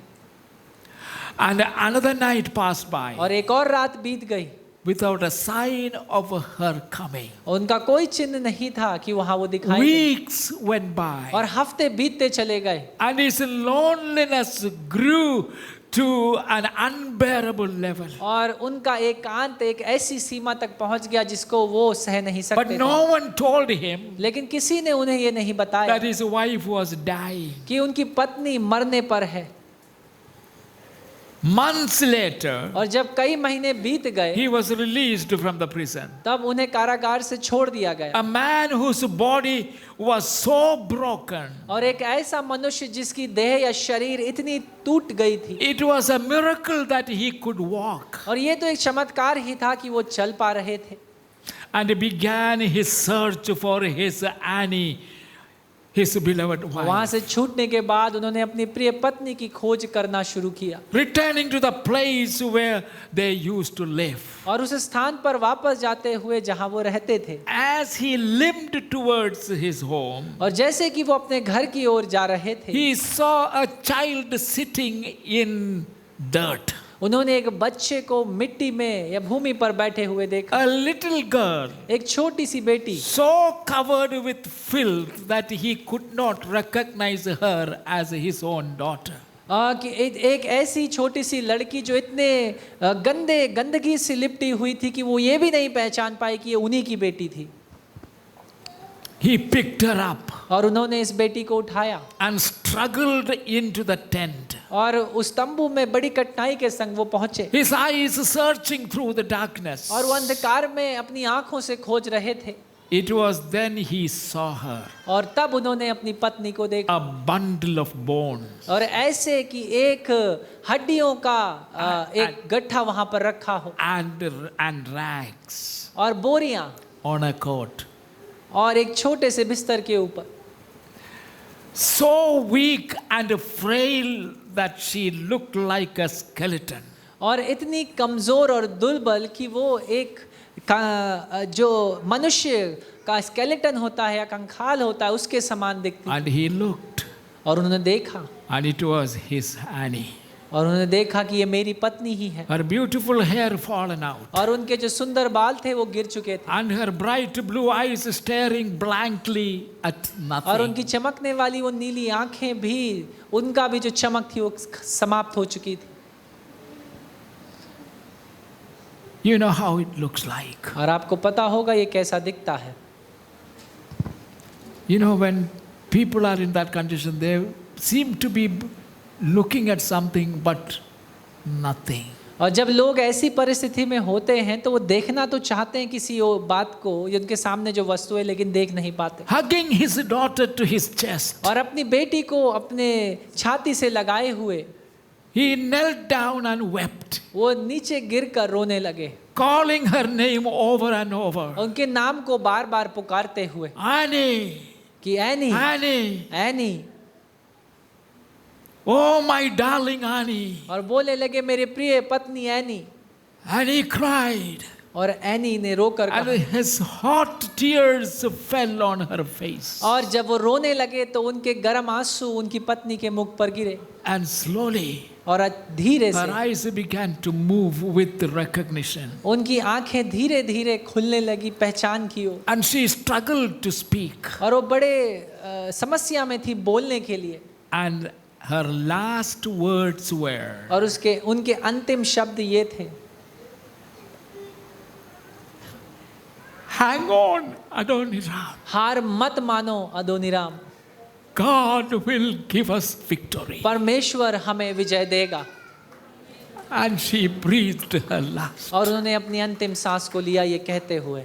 And another night passed by और एक और रात बीत गई without a sign of her coming. और उनका कोई चिन्ह नहीं था कि वहां वो दिखाई दे। Weeks went by. और हफ्ते बीतते चले गए And his loneliness grew to an unbearable level. और उनका एकांत एक ऐसी सीमा तक पहुंच गया जिसको वो सह नहीं But सकते थे। no one told him लेकिन किसी ने उन्हें ये नहीं बताया that his wife was dying. कि उनकी पत्नी मरने पर है। Months later, और जब कई महीने बीत गए, he was released from the prison. तब उन्हें कारागार से छोड़ दिया गया। A man whose body was so broken. और एक ऐसा मनुष्य जिसकी देह या शरीर इतनी टूट गई थी, It was a miracle that he could walk. और ये तो एक चमत्कार ही था कि वो चल पा रहे थे। And began his search for his Annie, his beloved वहां wife. से छूटने के बाद उन्होंने अपनी प्रिय पत्नी की खोज करना शुरू किया Returning to the place where they used to live. और उस स्थान पर वापस जाते हुए जहां वो रहते थे। As he limped towards his home, और जैसे कि वो अपने घर की ओर जा रहे थे, he saw a child sitting in dirt. उन्होंने एक बच्चे को मिट्टी में या भूमि पर बैठे हुए देखा। A little girl, एक छोटी सी बेटी, so covered with filth that he could not recognize her as his own daughter. कि एक ऐसी छोटी सी लड़की जो इतने गंदगी से लिपटी हुई थी कि वो ये भी नहीं पहचान पाई कि ये उन्हीं की बेटी थी। He picked her up और उन्होंने इस बेटी को उठाया and struggled into the tent. और उस तंबू में बड़ी कठिनाई के संग वो पहुंचे। His eyes searching through the darkness. और वो अंधकार में अपनी आंखों से खोज रहे थे। It was then he saw her, और तब उन्होंने अपनी पत्नी को देखा, a bundle of bones, और ऐसे कि एक हड्डियों का एक गट्ठा वहां पर रखा हो, and rags और बोरियां, on a cot. और एक छोटे से बिस्तर के ऊपर, So weak and frail that she looked like a skeleton. और इतनी कमजोर और दुर्बल कि वो एक जो मनुष्य का स्केलेटन होता है या कंकाल होता है उसके समान दिखती। And he looked, और उन्होंने देखा, and it was his Annie. और उन्होंने देखा कि ये मेरी पत्नी ही है, Her beautiful hair fallen out, और उनके जो सुंदर बाल थे वो गिर चुके थे, and her bright blue eyes staring blankly at और nothing. उनकी चमकने वाली वो नीली आंखें भी, उनका भी जो चमक थी वो समाप्त हो चुकी थी। You know how it looks like. और आपको पता होगा ये कैसा दिखता है। You know, when people are in that condition, they seem to be looking at something but nothing. और जब लोग ऐसी परिस्थिति में होते हैं तो वो देखना तो चाहते हैं किसी बात को, ये उनके सामने जो वस्तु है, लेकिन देख नहीं पाते। Hugging his daughter to his chest, और अपनी बेटी को अपने छाती से लगाए हुए he knelt down and wept, वो नीचे गिरकर रोने लगे, calling her name over and over. उनके नाम को बार बार पुकारते हुए Annie, कि any, Annie, any, oh my darling Annie. और बोले लगे मेरे प्रिय पत्नी एनी। And he cried, और एनी ने रोकर and कहा, his hot tears fell on her face. और जब वो रोने लगे तो उनके गर्म आंसू उनकी पत्नी के मुख पर गिरे, And slowly, और धीरे her से eyes began to move with recognition. उनकी आंखें धीरे धीरे खुलने लगी पहचान की ओर, And she struggled to speak. और वो बड़े समस्या में थी बोलने के लिए, And her last words were, और उनके अंतिम शब्द ये थे, hang on, Adoniram. हार मत मानो Adoniram, God will give us victory. परमेश्वर हमें विजय देगा। And she breathed her last. और उन्होंने अपनी अंतिम सांस को लिया ये कहते हुए।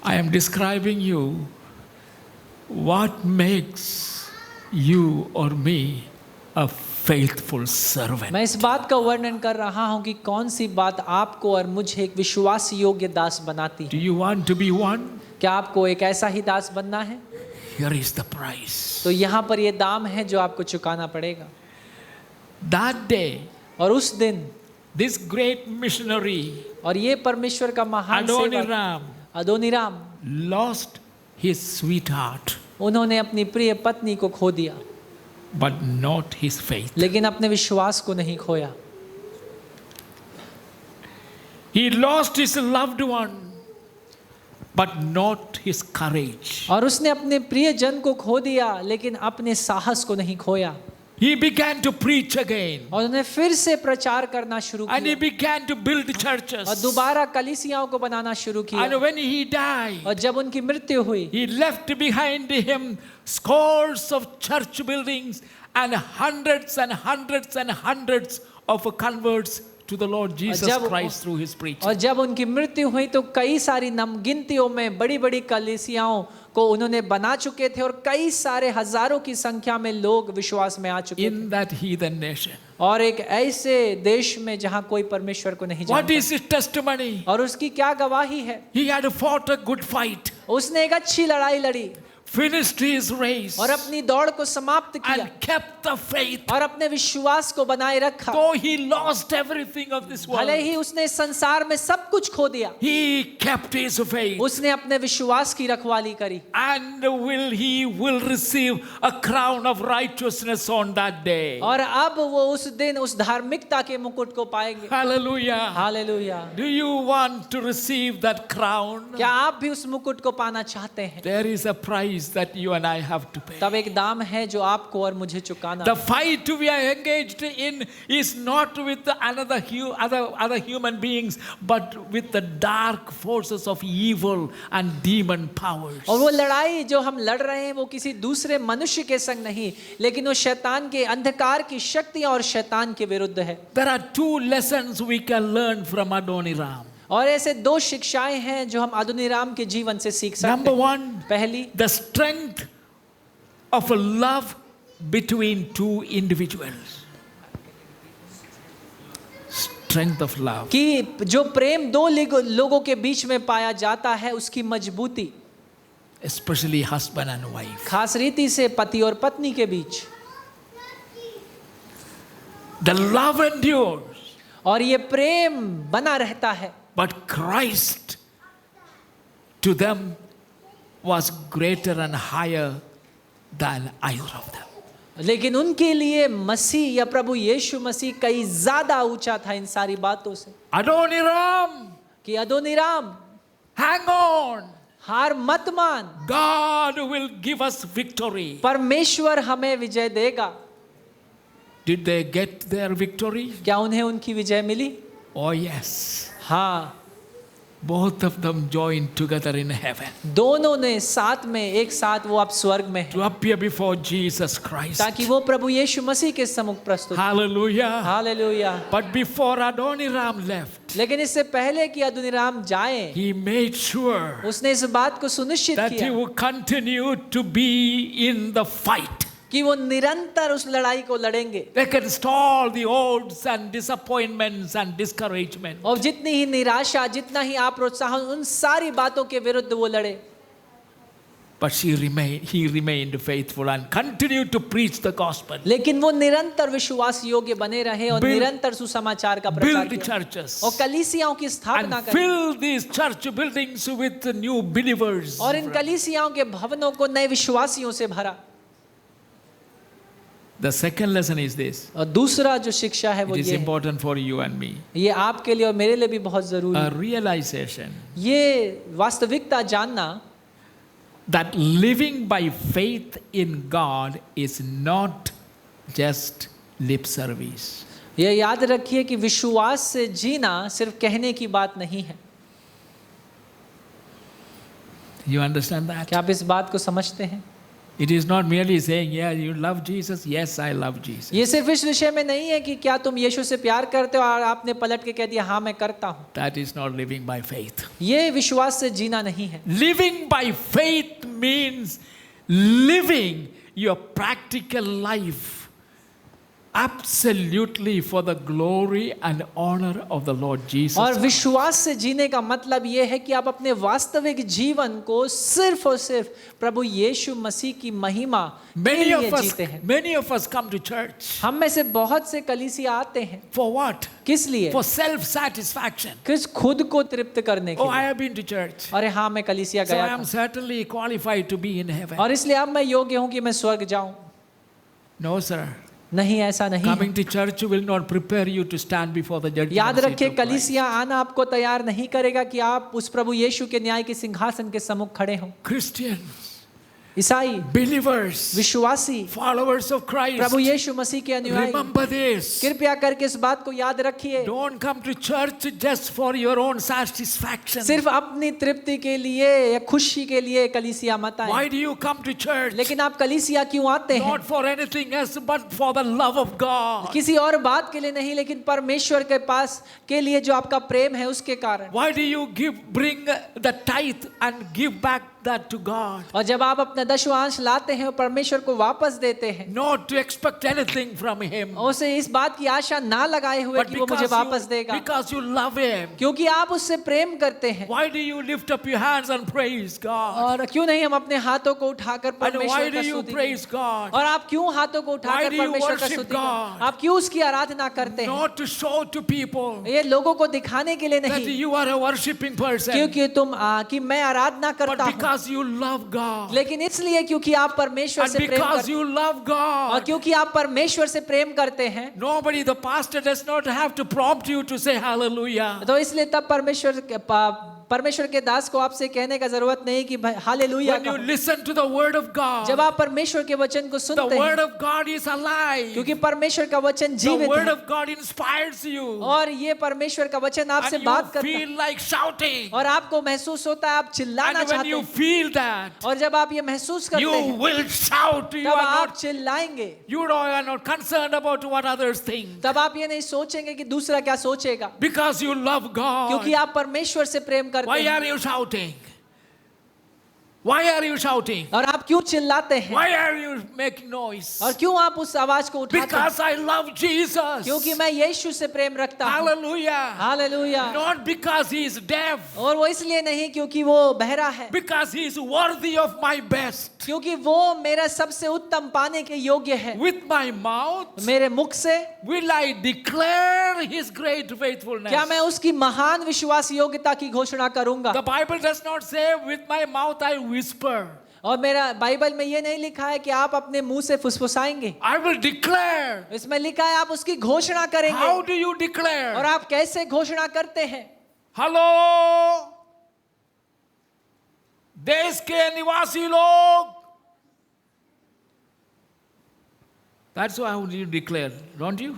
I am describing you what makes you or me a faithful servant. मैं इस बात का वर्णन कर रहा हूं कि कौन सी बात आपको और मुझे एक विश्वास योग्य दास बनाती है। Do you want to be one? क्या आपको एक ऐसा ही दास बनना है? Here is the price. तो यहाँ पर ये दाम है जो आपको चुकाना पड़ेगा। That day, और उस दिन this great missionary, और ये परमेश्वर का महान सेवक Adoniram, Adoniram, lost his sweetheart, उन्होंने अपनी प्रिय पत्नी को खो दिया, but not his faith. लेकिन अपने विश्वास को नहीं खोया। He lost his loved one, but not his courage. और उसने अपने प्रिय जन को खो दिया, लेकिन अपने साहस को नहीं खोया। He began to preach again, और उन्हें फिर से प्रचार करना शुरू and he किया, began to build churches. और दोबारा कलीसियाओं को बनाना शुरू किया। And when he died, और जब उनकी मृत्यु हुई, he left behind him scores of church buildings and hundreds and hundreds and hundreds of converts to the Lord Jesus Christ through his preaching. और जब उनकी मृत्यु हुई तो कई सारी गिनतियों में बड़ी बड़ी कलीसियाओं को उन्होंने बना चुके थे, और कई सारे हजारों की संख्या में लोग विश्वास में आ चुके थे। In that heathen nation. और एक ऐसे देश में जहां कोई परमेश्वर को नहीं What जानता। is his testimony? और उसकी क्या गवाही है? He had fought a good fight, उसने एक अच्छी लड़ाई लड़ी, finished his race, और अपनी दौड़ को समाप्त किया, and kept the faith. और अपने विश्वास को बनाए रखा। Though he lost everything of this world, भले ही उसने संसार में सब कुछ खो दिया, he kept his faith. उसने अपने विश्वास की रखवाली करी। And he will receive a crown of righteousness on that day. और अब वो उस दिन उस धार्मिकता के मुकुट को पाएंगे। Hallelujah. Hallelujah. Do you want to receive that crown? क्या आप भी उस मुकुट को पाना चाहते हैं? There is a price that you and I have to pay. तब एक दाम है जो आपको और मुझे चुकाना The है। fight we are engaged in is not with other human beings, but with the dark forces of evil and demon powers. और वो लड़ाई जो हम लड़ रहे हैं वो किसी दूसरे मनुष्य के संग नहीं, लेकिन वो शैतान के अंधकार की शक्तियां और शैतान के विरुद्ध है। There are two lessons we can learn from Adoniram. और ऐसे दो शिक्षाएं हैं जो हम अदोनीराम के जीवन से सीख सकते Number हैं। one, पहली, the strength of a love between two individuals. Strength of love. कि जो प्रेम दो लोगों के बीच में पाया जाता है उसकी मजबूती, Especially husband and wife. खास रीति से पति और पत्नी के बीच। The love endures, और ये प्रेम बना रहता है, but Christ to them was greater and higher than either of them. लेकिन उनके लिए मसीह या प्रभु यीशु मसीह कई ज्यादा ऊंचा था इन सारी बातों से। Adoniram, कि अदोनीराम, hang on. हार मत मान, God will give us victory. परमेश्वर हमें विजय देगा। Did they get their victory? क्या उन्हें उनकी विजय मिली? Oh, yes. हाँ, Both of them joined together in heaven दोनों ने साथ में एक साथ वो अब स्वर्ग में है, to appear before Jesus Christ. ताकि वो प्रभु यीशु मसीह के सम्मुख प्रस्तुत। Hallelujah. Hallelujah. But before Adoniram left, लेकिन इससे पहले कि अदोनीराम जाए, he made sure उसने इस बात को सुनिश्चित that he किया would continue to be in the fight कि वो निरंतर उस लड़ाई को लड़ेंगे against all the odds and disappointments and discouragement. और जितनी ही निराशा, जितना ही अप्रोत्साहन, उन सारी बातों के विरुद्ध वो लड़े। But he remained faithful and continued to preach the gospel. लेकिन वो निरंतर विश्वास योग्य बने रहे और Build- निरंतर सुसमाचार का प्रचार Build the किया churches और कलीसियाओं की स्थापना and करी fill these church buildings with new believers. और इन कलीसियाओं के भवनों को नए विश्वासियों से भरा। The second lesson is this. और दूसरा जो शिक्षा है वो It is ये है, important for you and me. ये आपके लिए और मेरे लिए भी बहुत जरूरी A है। realization ये वास्तविकता जानना that living by faith in God is not just lip service. ये याद रखिए कि विश्वास से जीना सिर्फ कहने की बात नहीं है। You understand that? क्या आप इस बात को समझते हैं? It is not merely saying, yeah, you love Jesus. Yes, I love Jesus. ये सिर्फ इस विषय में नहीं है कि क्या तुम यीशु से प्यार करते हो और आपने पलट के कह दिया हाँ मैं करता हूँ। That is not living by faith. ये विश्वास से जीना नहीं है। Living by faith means living your practical life absolutely for the glory and honor of the Lord Jesus. और विश्वास से जीने का मतलब ये है कि आप अपने वास्तविक जीवन को सिर्फ और सिर्फ प्रभु यीशु मसीह की महिमा के लिए जीते हैं। Many of us come to church. हम में से बहुत से कलीसिया आते हैं। For what? किस लिए? For self-satisfaction. किस खुद को तृप्त करने के Oh, I लिए। have been to church. अरे हाँ मैं कलीसिया So गया I am था certainly qualified to be in heaven. और इसलिए अब मैं योग्य हूँ कि मैं स्वर्ग जाऊं। No, sir. नहीं, ऐसा नहीं है। Coming to church will not prepare you to stand before the judgment याद seat रखिए of Christ. कलीसिया आना आपको तैयार नहीं करेगा कि आप उस प्रभु यीशु के न्याय के सिंहासन के सम्मुख खड़े हों। Christians, ईसाई, believers, विश्वासी, followers of Christ, प्रभु यीशु मसीह के अनुयायी, remember this. कृपया करके इस बात को याद रखिए। Don't come to church just for your own satisfaction. सिर्फ अपनी तृप्ति के लिए या खुशी के लिए कलीसिया मत आए। Why do you come to church? लेकिन आप कलीसिया क्यों आते हैं? Not for anything else, but for the love of God. किसी और बात के लिए नहीं, लेकिन परमेश्वर के पास के लिए जो आपका प्रेम है उसके कारण। Why do you bring the tithe and give back that to God? और जब आप अपना दशवांश लाते हैं और परमेश्वर को वापस देते हैं, Not to expect anything from Him, उसे इस बात की आशा ना लगाए हुए but कि वो मुझे वापस देगा, because you love Him. क्योंकि आप उससे प्रेम करते हैं। Why do you lift up your hands and praise God? और क्यों नहीं हम अपने हाथों को उठाकर And why परमेश्वर do का you स्तुति praise God? और आप क्यों हाथों को Why उठाकर do you परमेश्वर का worship स्तुति God? आप क्यों उसकी आराधना करते हैं? Not to show to people ये लोगों को दिखाने के लिए that नहीं, you are a worshiping person, क्योंकि तुम कि मैं आराधना but करता हूँ, because you love God. लेकिन इसलिए क्योंकि आप परमेश्वर And से प्रेम because करते you love और God. क्योंकि आप परमेश्वर से प्रेम करते हैं, Nobody, the pastor does not have to prompt you to say hallelujah. तो इसलिए तब परमेश्वर परमेश्वर के दास को आपसे कहने का जरूरत नहीं कि hallelujah When you listen to the word of God, जब आप परमेश्वर के वचन को the सुनते word हैं, of God is alive. क्योंकि परमेश्वर का वचन The जीवित word है of God inspires you. और ये परमेश्वर का वचन आपसे And बात you करता है feel like shouting. और आपको महसूस होता है आप चिल्लाना And when चाहते you हैं feel that, और जब आप ये महसूस करते you हैं will shout. You तब are आप not, चिल्लाएंगे, you are not concerned about what others think. तब आप ये नहीं सोचेंगे कि दूसरा क्या सोचेगा, Because you love God. क्योंकि आप परमेश्वर से प्रेम करते Why हैं। are you shouting? Why are you shouting? और आप क्यों चिल्लाते हैं Why are you making noise? और क्यों आप उस आवाज को उठाते हैं? Because I love Jesus. क्योंकि मैं यीशु से प्रेम रखता हूँ। Hallelujah. Hallelujah. Not because he is deaf. और वो इसलिए नहीं क्योंकि वो बहरा है, Because he is worthy of my best. क्योंकि वो मेरा सबसे उत्तम पाने के योग्य है। With my mouth मेरे मुख से will I declare his great faithfulness. क्या मैं उसकी महान विश्वास योग्यता की घोषणा करूंगा? The Bible does not say with my mouth I whisper. और मेरा बाइबल में ये नहीं लिखा है कि आप अपने मुंह से फुसफुसाएंगे, I will declare. इसमें लिखा है आप उसकी घोषणा How करेंगे। do you और declare? आप कैसे घोषणा करते हैं? Hello, देश के निवासी लोग. That's how you declare, don't you?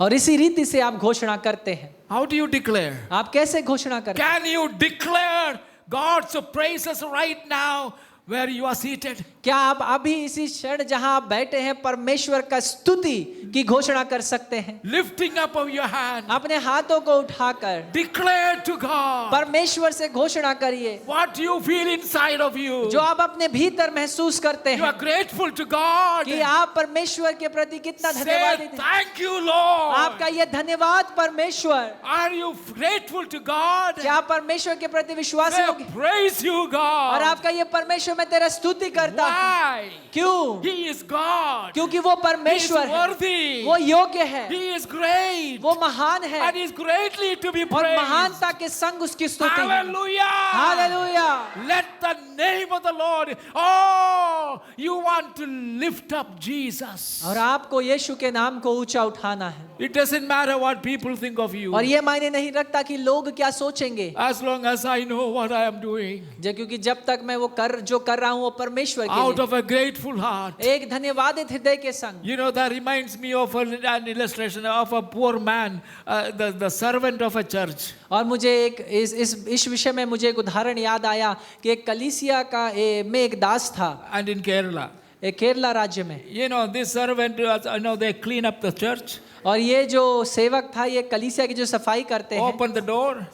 और इसी रीति से आप घोषणा करते हैं। How do you declare? आप कैसे घोषणा करते हैं? Can you declare God's praises right now where you are seated? क्या आप अभी इसी क्षण जहां आप बैठे हैं परमेश्वर का स्तुति की घोषणा कर सकते हैं? Lifting up of your hand. अपने हाथों को उठाकर Declare to God परमेश्वर से घोषणा करिए what you feel inside of you. जो आप अपने भीतर महसूस करते You are हैं grateful to God. कि आप परमेश्वर के प्रति कितना Say धन्यवाद देते हैं। thank you, Lord. आपका ये धन्यवाद परमेश्वर। Are you grateful to God? क्या आप परमेश्वर के प्रति विश्वास Say योग्य? praise you, और God. आपका ये परमेश्वर मैं तेरा स्तुति करता हूँ। Why? क्यों? He is God. क्योंकि वो He is परमेश्वर है, worthy. वो योग्य है, He is great. वो महान है And is greatly to be और praised. महानता के संग उसकी स्तुति है। Hallelujah. Hallelujah. Let the name of the Lord. Oh, you want to lift up Jesus. और आपको यीशु के नाम को ऊंचा उठाना है It doesn't matter what people think of you. और ये मायने नहीं रखता कि लोग क्या सोचेंगे, As long as I know what I am doing. क्योंकि जब तक मैं वो जो कर रहा हूँ वो परमेश्वर के Out लिए of a grateful heart. एक धन्यवादित हृदय के संग। You know, that reminds me of an illustration of a poor man, the servant of a church. और मुझे एक इस विषय में मुझे एक उदाहरण याद आया कि एक कलीसिया का में एक दास था And in Kerala. एक केरला राज्य में। You know, this servant, they clean up the church, और ये जो सेवक था ये कलीसिया की जो सफाई करते हैं open the door,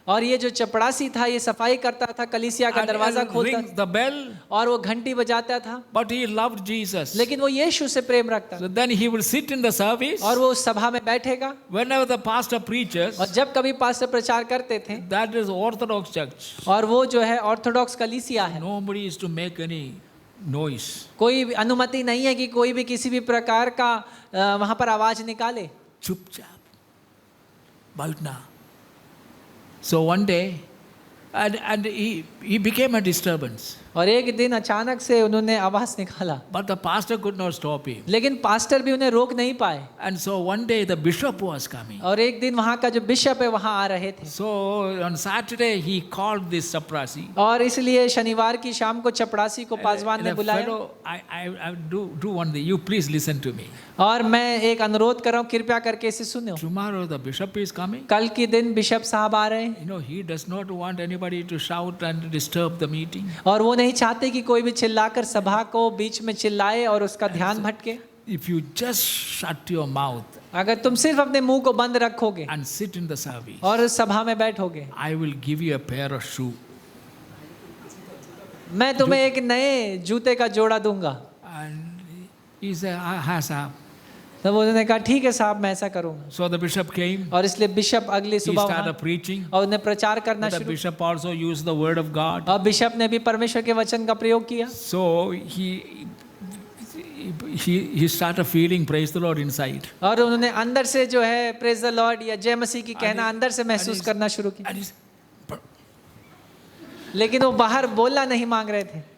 और ये जो चपड़ासी था ये सफाई करता था, कलीसिया का दरवाजा and खोलता rings the bell. और वो घंटी बजाता था, But he loved Jesus. लेकिन वो यीशु से प्रेम रखता So then he will sit in the service. और वो उस सभा में बैठेगा Whenever the pastor preaches, और जब कभी पास्टर प्रचार करते थे that is Orthodox church. और वो जो है ऑर्थोडॉक्स कलीसिया है, Nobody is to make any noise. कोई भी अनुमति नहीं है कि कोई भी किसी भी प्रकार का वहां पर आवाज निकाले। Chupchap. Baltna. So one day, and he became a disturbance. और एक दिन अचानक से उन्होंने आवाज निकाला, But the pastor could not stop him. लेकिन पास्टर भी उन्हें रोक नहीं पाए। And so one day the bishop was coming. और एक दिन वहाँ का जो बिशप है वहाँ आ रहे थे So on Saturday he called this Saprasi. और इसलिए शनिवार की शाम को चपड़ासी को पासवान ने बुलाया। Fellow, I do one thing. You please listen to me. और मैं एक अनुरोध कर रहा हूँ, कृपया करके इसे सुनो। Tomorrow the bishop is coming. कल के दिन बिशप साहब आ रहे हैं You know, he does not want anybody to shout and disturb the meeting. और वो नहीं चाहते कि कोई भी चिल्लाकर सभा को बीच में चिल्लाए और उसका ध्यान भटके। If you just shut your mouth अगर तुम सिर्फ अपने मुंह को बंद रखोगे and sit in the service, और सभा में बैठोगे, I will give you a pair of shoes. मैं तुम्हें एक नए जूते का जोड़ा दूंगा। And he said, "Ah, sir." तब उन्होंने कहा ठीक है साहब, मैं ऐसा करूंगा। So the bishop came. और इसलिए बिशप अगली He सुबह started वहाँ preaching. और उन्हें प्रचार करना The शुरू। bishop also used the word of God. और बिशप ने भी परमेश्वर के वचन का प्रयोग किया So he started feeling praise the Lord inside. और उन्होंने अंदर से जो है प्रेज द लॉर्ड या जय मसीह की कहना अंदर से महसूस करना शुरू किया, And he's, लेकिन वो बाहर बोलना नहीं मांग रहे थे।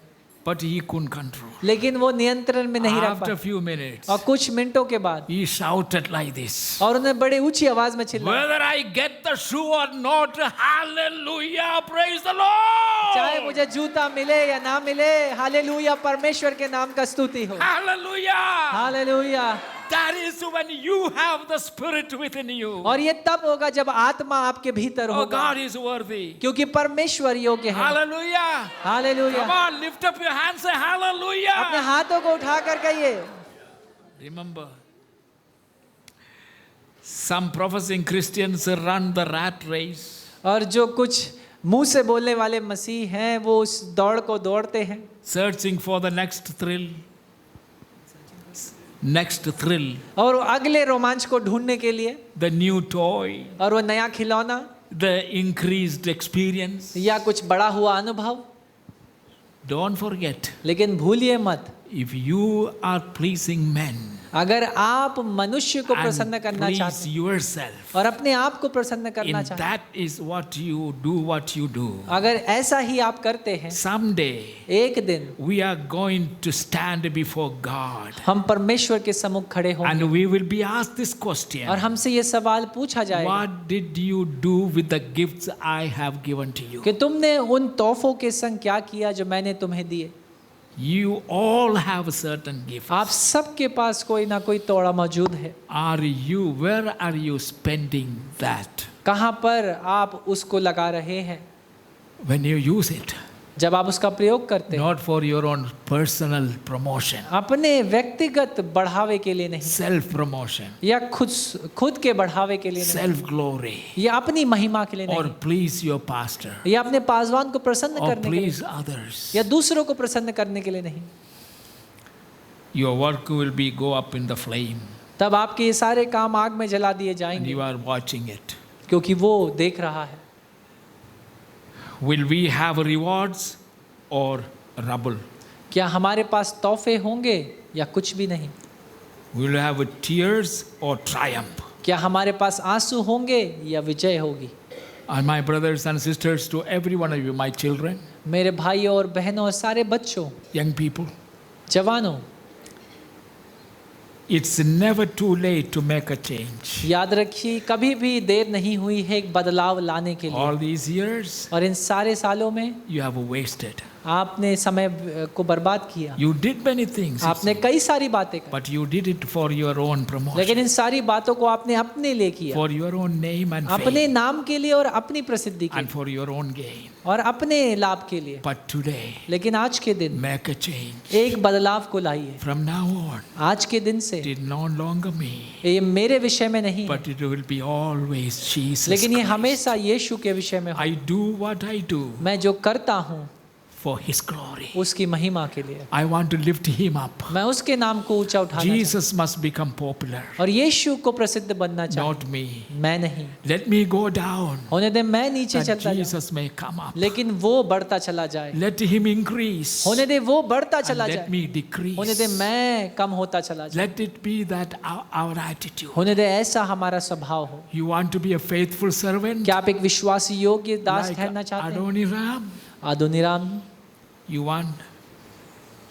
but he couldn't control. लेकिन वो नियंत्रण में नहीं रख After पाए। a few minutes, और कुछ मिनटों के बाद he shouted like this. और उन्हें बड़े ऊंची आवाज में चिल्लाया, Whether I get the shoe or not, hallelujah, praise the Lord. चाहे मुझे जूता मिले या ना मिले, हालेलुया, परमेश्वर के नाम का स्तुति हो। Hallelujah. Hallelujah. That is when you have the Spirit within you. और ये तब होगा जब आत्मा आपके भीतर Oh, होगा, God is worthy. क्योंकि परमेश्वर योग्य है। Hallelujah. Hallelujah. Come on, lift up your hands, say अपने hallelujah. हाथों को उठा कर कहिए। Remember, some professing Christians run the rat race. और जो कुछ मुंह से बोलने वाले मसीह हैं, वो उस दौड़ को दौड़ते हैं, Searching for the next thrill. Next thrill. और अगले रोमांच को ढूंढने के लिए, The new toy. और वो नया खिलौना The increased experience. या कुछ बड़ा हुआ अनुभव। Don't forget, लेकिन भूलिए मत, if you are pleasing men अगर आप मनुष्य को प्रसन्न and करना please चाहते हैं yourself, और अपने आप को प्रसन्न करना in चाहते हैं, that is what you do. अगर ऐसा ही आप करते हैं, Someday एक दिन we are going to stand before God हम परमेश्वर के सम्मुख खड़े होंगे and we will be asked this question. और हमसे ये सवाल पूछा जाएगा What did you do with the gifts I have given to you? कि तुमने उन तोहफों के संग क्या किया जो मैंने तुम्हें दिए। You all have certain gifts. आप सबके पास कोई ना कोई तोड़ा मौजूद है। Where are you spending that? कहाँ पर आप उसको लगा रहे हैं When you use it, जब आप उसका प्रयोग करते हैं? not for your own personal promotion, अपने व्यक्तिगत बढ़ावे के लिए नहीं, self promotion, या खुद के बढ़ावे के लिए नहीं, self glory, या अपनी महिमा के लिए or नहीं, please your pastor, या अपने पासवान को प्रसन्न or करने के लिए, please others. या दूसरों को प्रसन्न करने के लिए नहीं। Your work will be go up in the flame तब आपके ये सारे काम आग में जला दिए and जाएंगे, you are watching it. क्योंकि वो देख रहा है। Will we have rewards or rubble? क्या हमारे पास तोहफे होंगे या कुछ भी नहीं? Will we have tears or triumph? क्या हमारे पास आंसू होंगे या विजय होगी? And my brothers and sisters, to every one of you, my children, मेरे भाइयों और बहनों और सारे बच्चों, young people, जवानों, it's never too late to make a change. याद रखिए कभी भी देर नहीं हुई है एक बदलाव लाने के लिए। All these years और इन सारे सालों में you have wasted. आपने समय को बर्बाद किया, You did many things, आपने कई सारी बातें की, but you did it for your own promotion, लेकिन इन सारी बातों को आपने अपने लिए किया, for your own name and अपने fame, नाम के लिए और अपनी प्रसिद्धि के and लिए for your own gain. और अपने लाभ के लिए। But today, लेकिन आज के दिन make a change. एक बदलाव को लाइए। From now on, आज के दिन से it is no longer me, ये मेरे विषय में नहीं है, but it will be always Jesus लेकिन ये Christ. हमेशा यीशु के विषय में हो। I do what I do मैं जो करता हूँ for His glory. उसकी महिमा के लिए, I want to lift Him up. मैं उसके नाम को ऊंचा उठाना चाहता Jesus must become popular, हूं। और यीशु को प्रसिद्ध बनना चाहता not me. हूं। मैं नहीं Let me go down, होने दे, मैं नीचे that चलता जाऊं, Jesus may come up. लेकिन वो बढ़ता चला जाए। Let Him increase, होने दे वो बढ़ता and चला let जाए, me होने दे decrease. मैं कम होता चला जाए। Let it be that our attitude. होने दे ऐसा हमारा स्वभाव हो। You want to be a faithful servant, क्या आप एक विश्वासी योग्य दास like ठहरना चाहते हैं? Adoniram? आदोनिराम, You want?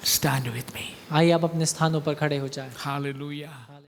Stand with me. आइए आप अपने स्थानों पर खड़े हो जाए। Hallelujah.